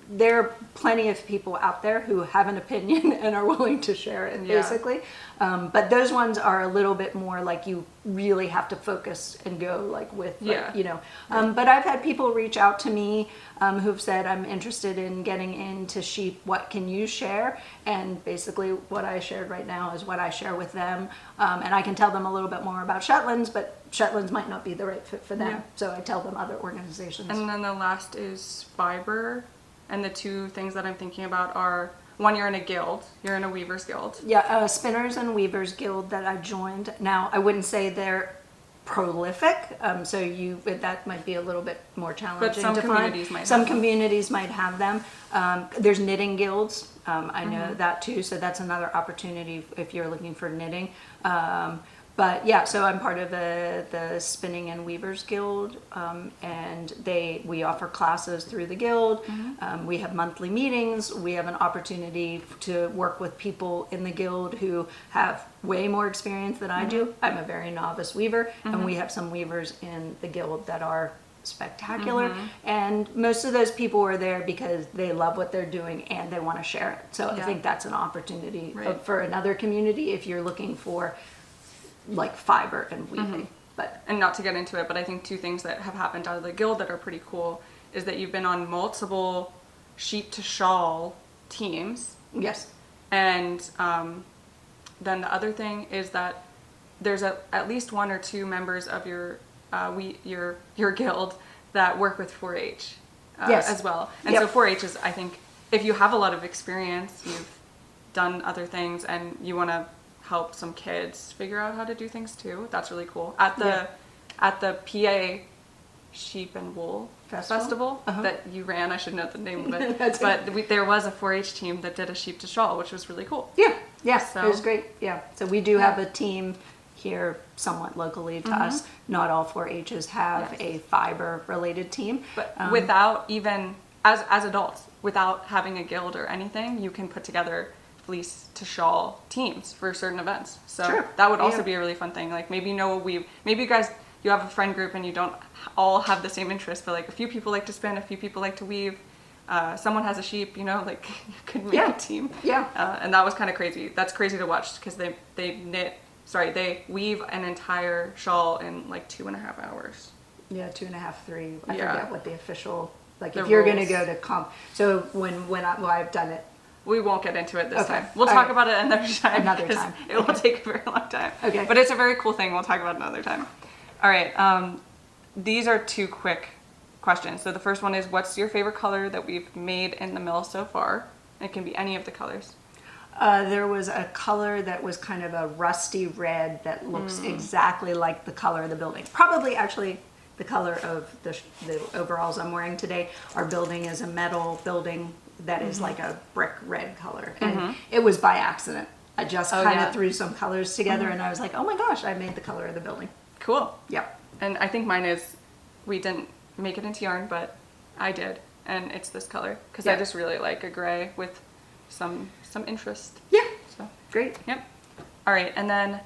there are plenty of people out there who have an opinion and are willing to share it, basically. But those ones are a little bit more like you really have to focus and go like with, like, you know. But I've had people reach out to me who've said, I'm interested in getting into sheep. What can you share? And basically what I shared right now is what I share with them. And I can tell them a little bit more about Shetlands, but Shetlands might not be the right fit for them. Yeah. So I tell them other organizations. And then the last is fiber. And the two things that I'm thinking about are, one, you're in a guild. You're in a weavers guild. Yeah, Spinners and Weavers Guild that I joined. Now, I wouldn't say they're prolific, so that might be a little bit more challenging But some to communities find. might Some have them. communities might have them. There's knitting guilds. I know that too, so that's another opportunity if you're looking for knitting. But yeah, so I'm part of the Spinning and Weavers Guild, and we offer classes through the guild. We have monthly meetings. We have an opportunity to work with people in the guild who have way more experience than I do. I'm a very novice weaver, and we have some weavers in the guild that are spectacular, and most of those people are there because they love what they're doing and they want to share it. So I think that's an opportunity for another community if you're looking for like fiber and weaving. And not to get into it, but I think two things that have happened out of the guild that are pretty cool is that you've been on multiple sheep to shawl teams. Yes. And then the other thing is that there's at least one or two members of your guild that work with 4-H as well. And so 4-H is, I think, if you have a lot of experience, you've done other things, and you want to help some kids figure out how to do things too. That's really cool. At the PA Sheep and Wool Festival that you ran, I should know the name of it. But there was a 4-H team that did a sheep to shawl, which was really cool. Yeah, So- it was great. Yeah, so we do have a team here somewhat locally to us. Not all 4-H's have a fiber related team. But without even, as adults, without having a guild or anything, you can put together fleece to shawl teams for certain events. So that would also be a really fun thing. Like maybe maybe you guys, you have a friend group and you don't all have the same interest, but like a few people like to spin, a few people like to weave. Someone has a sheep, you know, like you could make a team. And that was kind of crazy. That's crazy to watch because they weave an entire shawl in like 2.5 hours. Yeah, 2.5, 3. I forget what the official, like The if you're going to rules. go to comp. So I've done it. We won't get into it this Okay. time. We'll All talk right. about it another time. Another 'cause time. It will take a very long time. Okay. But it's a very cool thing. We'll talk about it another time. All right. These are two quick questions. So the first one is, what's your favorite color that we've made in the mill so far? It can be any of the colors. There was a color that was kind of a rusty red that looks exactly like the color of the building. Probably actually the color of the overalls I'm wearing today. Our building is a metal building that is like a brick red color. And it was by accident. I just kind of threw some colors together and I was like, oh my gosh, I made the color of the building. Cool. Yep. And I think mine is, we didn't make it into yarn, but I did. And it's this color because I just really like a gray with some interest. Yeah. So Great. Yep. All right, and then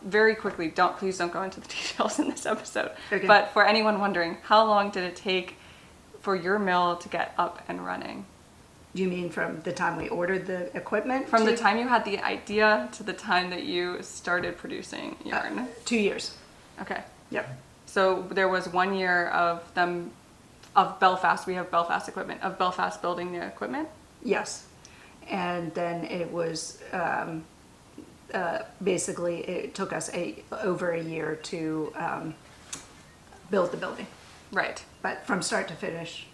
very quickly, please don't go into the details in this episode. Okay. But for anyone wondering, how long did it take for your mill to get up and running? You mean from the time we ordered the equipment? From the time you had the idea to the time that you started producing yarn? 2 years. Okay. Yep. So there was 1 year of Belfast, we have Belfast equipment, of Belfast building the equipment? Yes. And then it was, basically, it took us over a year to build the building. Right. But from start to finish,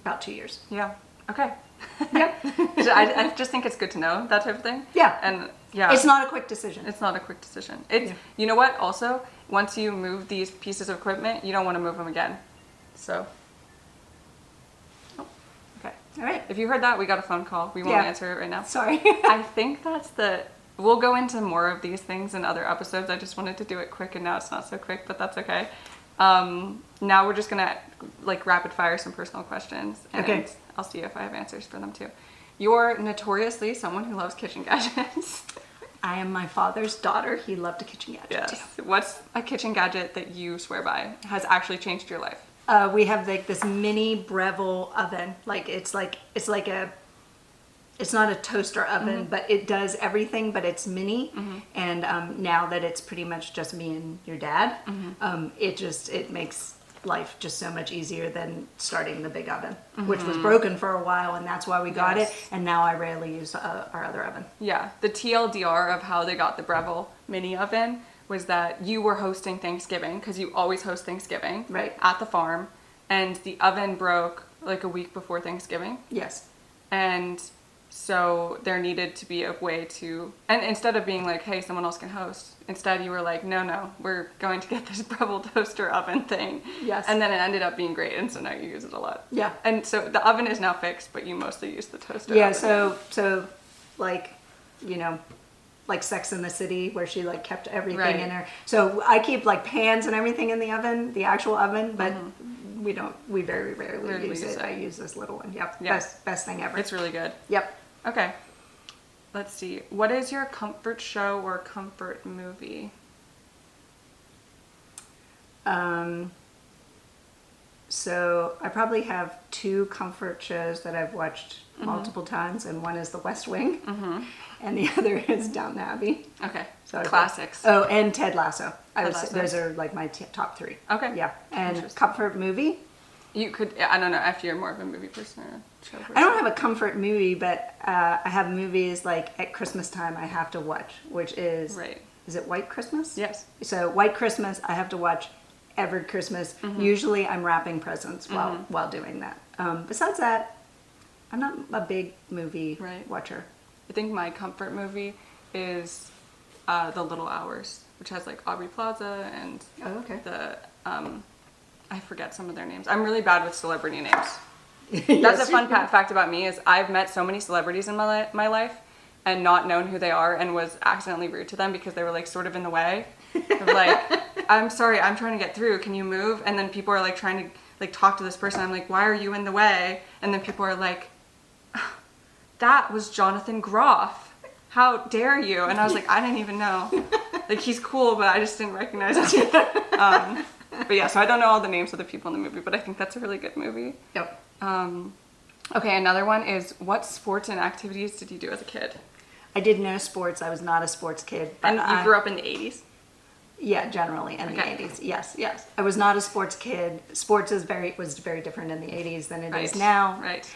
about 2 years. Yeah. Okay. Yeah. I just think it's good to know that type of thing. Yeah. And yeah. It's not a quick decision. It's not a quick decision. It's Yeah. You know what? Also, once you move these pieces of equipment, you don't want to move them again. So. Oh, okay. All right. If you heard that, we got a phone call. We won't Yeah. answer it right now. Sorry. I think we'll go into more of these things in other episodes. I just wanted to do it quick, and now it's not so quick, but that's okay. Now we're just gonna like rapid fire some personal questions, and Okay. I'll see if I have answers for them too. You're notoriously someone who loves kitchen gadgets. I am my father's daughter. He loved a kitchen gadget. Yes. What's a kitchen gadget that you swear by has actually changed your life? We have like this mini Breville oven. It's not a toaster oven, but it does everything, but it's mini. And now that it's pretty much just me and your dad, it makes life just so much easier than starting the big oven, which was broken for a while, and that's why we got it. And now I rarely use our other oven. Yeah, the TLDR of how they got the Breville mini oven was that you were hosting Thanksgiving, because you always host Thanksgiving Right. at the farm, and the oven broke like a week before Thanksgiving. Yes. And so there needed to be a way to, and instead of being like, hey, someone else can host, instead you were like, no, we're going to get this Breville toaster oven thing. Yes. And then it ended up being great, and so now you use it a lot. Yeah. And so the oven is now fixed, but you mostly use the toaster Yeah, oven. so like, like Sex in the City, where she like kept everything Right. in her. So I keep like pans and everything in the oven, the actual oven, but we very rarely Rarely use use it. it. I use this little one. Yep. Yeah. Best thing ever. It's really good. Yep. Okay. Let's see. What is your comfort show or comfort movie? So I probably have two comfort shows that I've watched multiple times, and one is The West Wing, and the other is Downton Abbey. Okay. So Classics. Oh, and Ted Lasso. I Ted would say Lasso. those are like my top three. Okay. Yeah. And Interesting. comfort movie. You could, I don't know if you're more of a movie person or a show person. I don't have a comfort movie, but I have movies like at Christmas time I have to watch, which is Right. Is it White Christmas? Yes. So White Christmas I have to watch every Christmas. Usually I'm wrapping presents while doing that. Besides that, I'm not a big movie Right. watcher. I think my comfort movie is The Little Hours, which has like Aubrey Plaza and Oh, okay. the, I forget some of their names. I'm really bad with celebrity names. That's Yes, a fun fact about me is I've met so many celebrities in my life and not known who they are and was accidentally rude to them because they were like sort of in the way. Of like, I'm sorry, I'm trying to get through. Can you move? And then people are like trying to like talk to this person. I'm like, why are you in the way? And then people are like, that was Jonathan Groff. How dare you? And I was like, I didn't even know. Like, he's cool, but I just didn't recognize him. But yeah, so I don't know all the names of the people in the movie, but I think that's a really good movie. Yep. Okay, another one is, what sports and activities did you do as a kid? I did no sports. I was not a sports kid. But And you grew up in the 80s? Yeah, generally in Okay. the 80s. Yes. I was not a sports kid. Sports was very different in the 80s than it is Right. now. Right.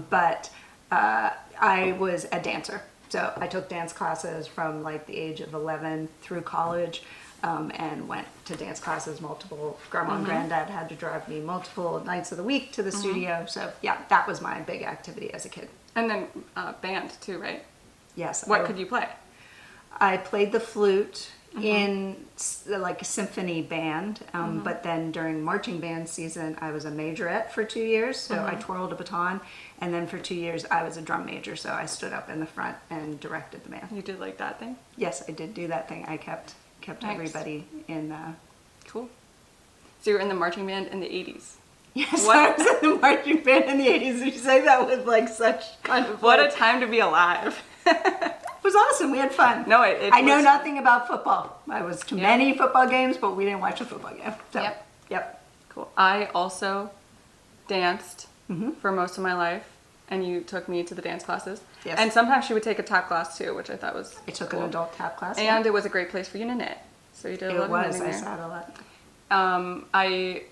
But I was a dancer. So I took dance classes from like the age of 11 through college, and went to dance classes multiple. Grandma and granddad had to drive me multiple nights of the week to the studio. So yeah, that was my big activity as a kid. And then band too, right? Yes. What could you play? I played the flute in like a symphony band, but then during marching band season, I was a majorette for 2 years. So I twirled a baton, and then for 2 years, I was a drum major. So I stood up in the front and directed the band. You did like that thing? Yes, I did do that thing. I kept Nice. everybody in. Cool. So you were in the marching band in the 80s. Yes, What- I was in the marching band in the 80s. You say that with like such kind of What a like- time to be alive. It was awesome. We had fun. No, it I know was- nothing about football. I was to many football games, but we didn't watch a football game. So, Yep. Yep. Cool. I also danced for most of my life, and you took me to the dance classes. Yes. And sometimes she would take a tap class too, which I thought was I took cool. an adult tap class. And it was a great place for you to knit. So you did a lot of knitting I there. sat a lot. I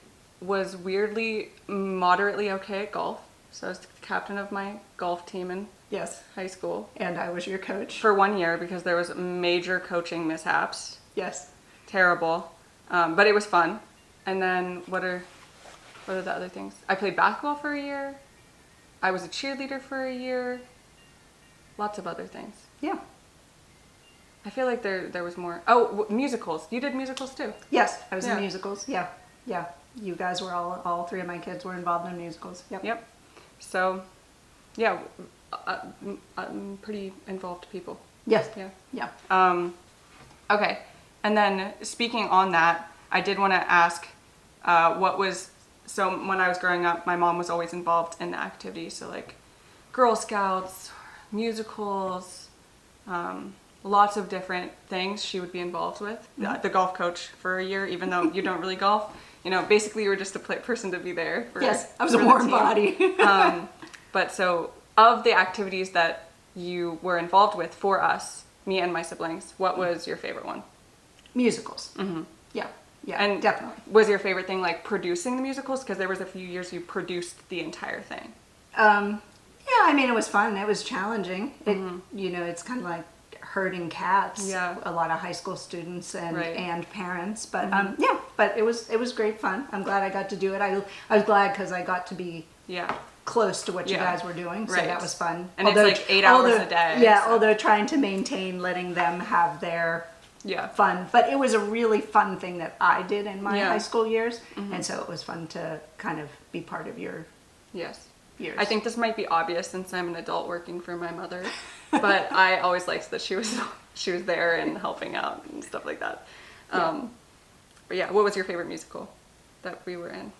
was weirdly, moderately okay at golf. So I was the captain of my golf team in Yes. high school. And I was your coach. For 1 year because there was major coaching mishaps. Yes. Terrible. But it was fun. And then what are the other things? I played basketball for a year. I was a cheerleader for a year. Lots of other things. Yeah. I feel like there was more. Oh, musicals. You did musicals too. Yes, I was Yeah. in musicals. Yeah. Yeah. You guys were all three of my kids were involved in musicals. Yep. Yep. So, yeah, pretty involved people. Yes. Yeah. Yeah. Okay. And then speaking on that, I did want to ask, so when I was growing up, my mom was always involved in the activities. So like Girl Scouts, musicals, lots of different things she would be involved with. The golf coach for a year, even though you don't really golf. You know, basically you were just a person to be there. Yes, I was for a the warm team. body. But so of the activities that you were involved with for us, me and my siblings, what was your favorite one? Musicals. Mm-hmm. Yeah. Yeah. And definitely. was your favorite thing like producing the musicals? Because there was a few years you produced the entire thing. Yeah, I mean, it was fun. It was challenging. It's kind of like herding cats. Yeah. A lot of high school students and Right. and parents. But yeah, but it was great fun. I'm glad I got to do it. I was glad because I got to be Yeah. close to what you Yeah. guys were doing, so Right. that was fun. And it's like 8 hours a day, Yeah, so- although trying to maintain letting them have their Yeah. fun, but it was a really fun thing that I did in my Yeah. high school years, and so it was fun to kind of be part of your Yes. years. I think this might be obvious since I'm an adult working for my mother, but I always liked that she was there and helping out and stuff like that. But yeah, what was your favorite musical that we were in?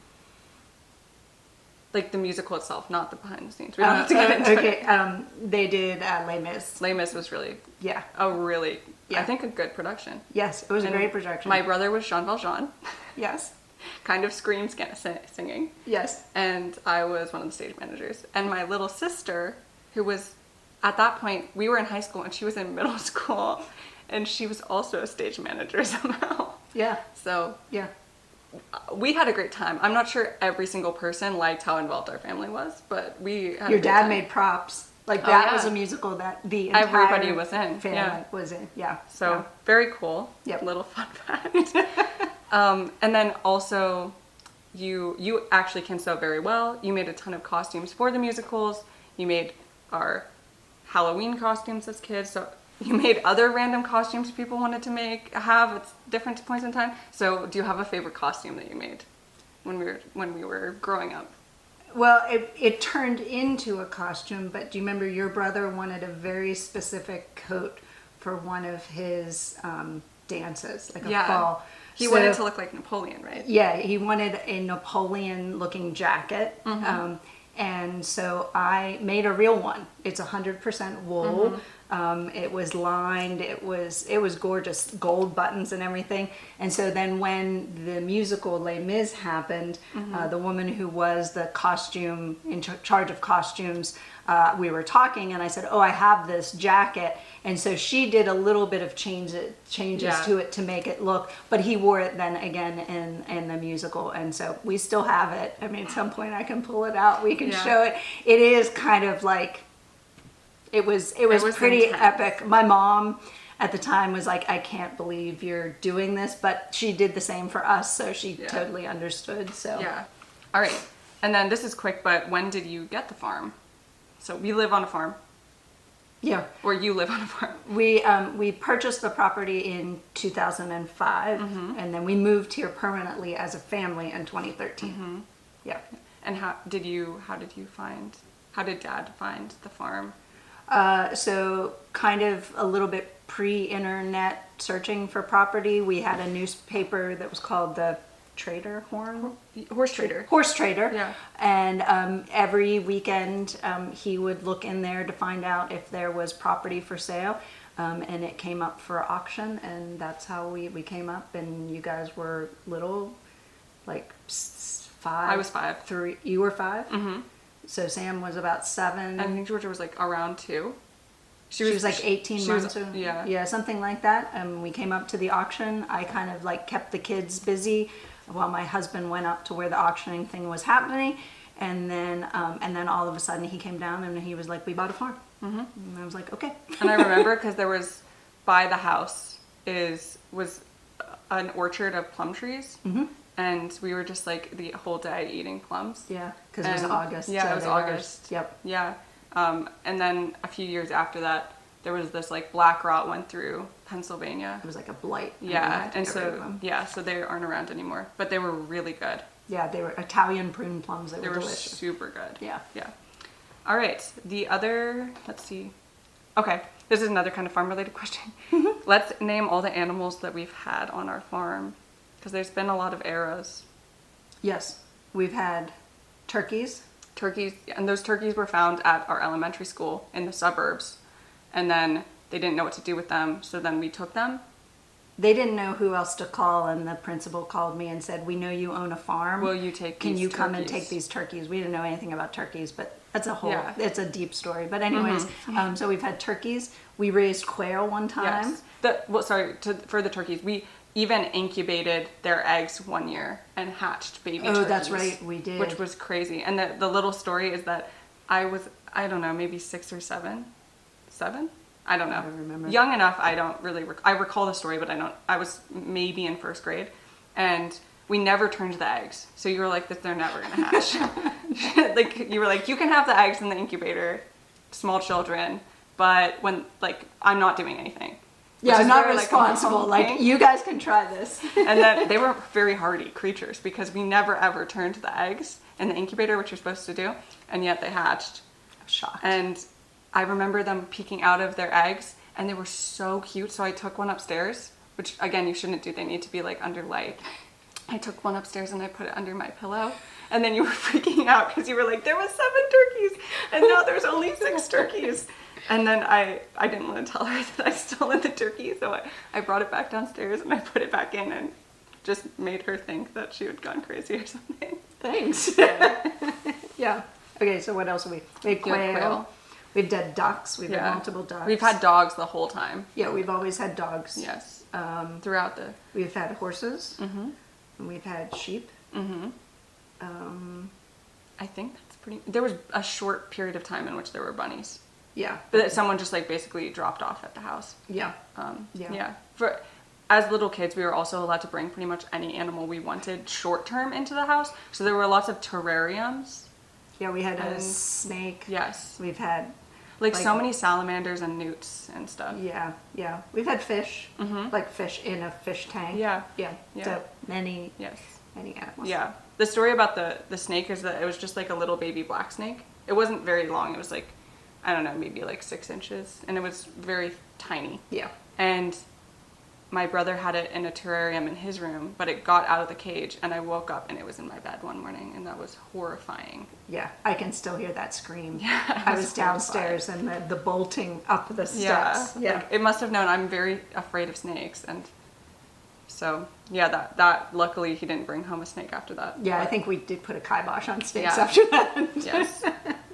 Like the musical itself, not the behind the scenes. We don't have to get into it. Okay, they did Les Mis. Les Mis was really Yeah. I think a good production. Yes, it was a And great production. My brother was Jean Valjean, Yes. kind of screams singing. Yes. And I was one of the stage managers. And my little sister, who was, at that point, we were in high school and she was in middle school, and she was also a stage manager somehow. Yeah. So Yeah. we had a great time. I'm not sure every single person liked how involved our family was, but we had Your a great dad time. made props. Like Oh, that yeah. was a musical that the entire Everybody was in, family yeah. was in. Yeah. So Yeah. very cool. Yep. Little fun fact. And then also, you actually can sew very well. You made a ton of costumes for the musicals. You made our Halloween costumes as kids. So you made other random costumes people wanted to have at different points in time. So do you have a favorite costume that you made when we were growing up? Well, it turned into a costume, but do you remember your brother wanted a very specific coat for one of his dances, like a fall. He wanted to look like Napoleon, right? Yeah, he wanted a Napoleon-looking jacket, and so I made a real one. It's 100% wool. It was lined. It was gorgeous, gold buttons and everything. And so then when the musical Les Mis happened, the woman who was the costume in charge of costumes, we were talking, and I said, "Oh, I have this jacket." And so she did a little bit of changes to it to make it look, but he wore it then again in the musical, and so we still have it. I mean, at some point I can pull it out. We can show it. It is kind of like it was pretty intense. epic. My mom at the time was like, "I can't believe you're doing this," but she did the same for us, so she totally understood. So yeah. All right. And then this is quick, but when did you get the farm? So we live on a farm. yeah. Or you live on a farm. We purchased the property in 2005, and then we moved here permanently as a family in 2013. Yeah. And how did Dad find the farm? So kind of a little bit pre-internet searching for property. We had a newspaper that was called the Horse Trader. Horse Trader. Yeah. And every weekend he would look in there to find out if there was property for sale. And it came up for auction, and that's how we came up. And you guys were little, like 5. I was 5. 3. You were 5? Mm-hmm. So Sam was about 7. I think Georgia was like around 2. She was like 18 months. Yeah, something like that. We came up to the auction. I kind of like kept the kids busy while my husband went up to where the auctioning thing was happening. And then all of a sudden he came down and he was like, "We bought a farm." Mm-hmm. And I was like, "Okay." And I remember because there was, by the house was an orchard of plum trees. Mm-hmm. And we were just like the whole day eating plums. Yeah, because it was August. Yeah, so it was August. Yep. Yeah. And then a few years after that, there was this like black rot went through Pennsylvania. It was like a blight. Yeah, and so they aren't around anymore. But they were really good. Yeah, they were Italian prune plums. They were delicious. Super good. Yeah. Yeah. All right. The other, let's see. Okay, this is another kind of farm related question. Let's name all the animals that we've had on our farm, because there's been a lot of eras. Yes, we've had turkeys. Turkeys, and those turkeys were found at our elementary school in the suburbs, and then they didn't know what to do with them, so then we took them. They didn't know who else to call, and the principal called me and said, "We know you own a farm. Will you take Can these you come and turkeys?" take these turkeys?" We didn't know anything about turkeys, but that's a whole, Yeah. it's a deep story. But anyways, so we've had turkeys. We raised quail one time. Yes. For the turkeys, we even incubated their eggs 1 year and hatched baby turkeys. Oh, that's right, we did. Which was crazy. And the little story is that I don't know, maybe 6 or 7? 7? I don't know. I don't remember. Young enough, I don't really I recall the story, but I was maybe in 1st grade. And we never turned the eggs. So you were like, they're never going to hatch. Like, you were like, you can have the eggs in the incubator, small children, but when, like, I'm not doing anything. Yeah, I'm not very, responsible. Like, you guys can try this. And then they were very hardy creatures because we never ever turned the eggs in the incubator, which you're supposed to do, and yet they hatched. I'm shocked. And I remember them peeking out of their eggs, and they were so cute. So I took one upstairs, which again you shouldn't do. They need to be like under light. I took one upstairs and I put it under my pillow. And then you were freaking out because you were like, there was 7 turkeys, and now there's only 6 turkeys. And then I didn't want to tell her that I stolen the turkey, so I brought it back downstairs and I put it back in and just made her think that she had gone crazy or something. Thanks. Yeah. Okay, so what else have we? We had quail. We've had ducks. We've had multiple ducks. We've had dogs the whole time. Yeah, we've always had dogs. Yes. Throughout the... We've had horses. Mm-hmm. And we've had sheep. Mm-hmm. I think that's pretty... There was a short period of time in which there were bunnies. Yeah. But someone just like basically dropped off at the house. Yeah. Yeah. As little kids, we were also allowed to bring pretty much any animal we wanted short term into the house. So there were lots of terrariums. Yeah, we had a snake. Yes. We've had... Like so many salamanders and newts and stuff. Yeah, yeah. We've had fish. Mm-hmm. Like fish in a fish tank. Yeah. Yeah. So many animals. Yeah. The story about the snake is that it was just like a little baby black snake. It wasn't very long. It was like, I don't know, maybe like 6 inches. And it was very tiny. Yeah. And my brother had it in a terrarium in his room, but it got out of the cage and I woke up and it was in my bed one morning and that was horrifying. Yeah, I can still hear that scream. Yeah, I was downstairs and the bolting up the steps. Yeah. Like, it must have known I'm very afraid of snakes, and so yeah, that luckily he didn't bring home a snake after that. Yeah, I think we did put a kibosh on snakes after that. Yes.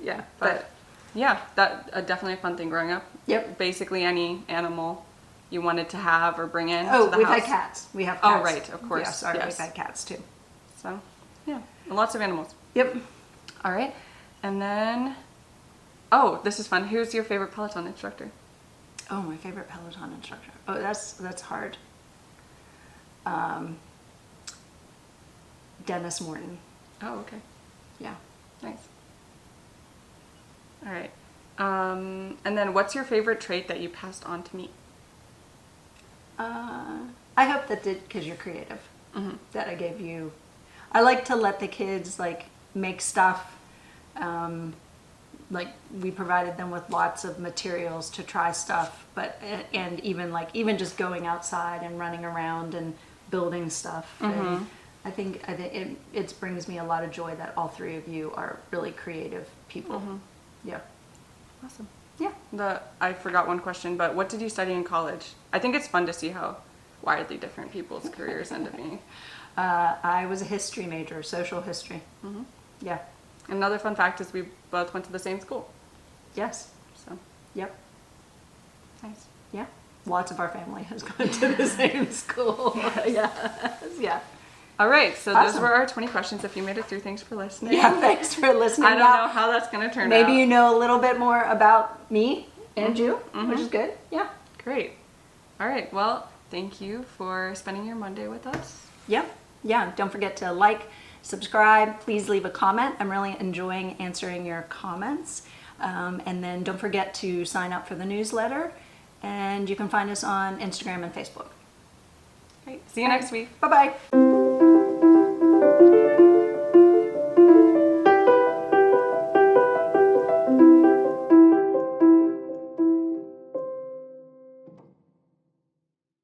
Yeah. But yeah, that definitely a fun thing growing up. Yep. Basically any animal you wanted to have or bring in to the we've house. had cats. We have cats. Oh, right, of course. Yeah, sorry, yes. we've had cats too. So, yeah, lots of animals. Yep. All right, and then, oh, this is fun. Who's your favorite Peloton instructor? Oh, my favorite Peloton instructor. Oh, that's hard. Dennis Morton. Oh, okay. Yeah. Nice. All right. And then what's your favorite trait that you passed on to me? I hope that because you're creative, that I gave you. I like to let the kids like make stuff. Like we provided them with lots of materials to try stuff, and even just going outside and running around and building stuff. And I think it brings me a lot of joy that all 3 of you are really creative people. Yeah. Awesome. Yeah. I forgot one question, but what did you study in college? I think it's fun to see how widely different people's careers end up being. I was a history major, social history. Yeah. Another fun fact is we both went to the same school. Yes. So, Yep. nice. Yeah. Lots of our family has gone to the same school. Yeah. Yeah. All right, so those Awesome. were our 20 questions. If you made it through, thanks for listening. Yeah. Thanks for listening. I don't Now, know how that's going to turn out. maybe you know a little bit more about me and you, which is good. Yeah. Great. All right, well, thank you for spending your Monday with us. Yep. Yeah. Don't forget to like, subscribe. Please leave a comment. I'm really enjoying answering your comments. And then don't forget to sign up for the newsletter. And you can find us on Instagram and Facebook. Great. See you next week. Bye-bye.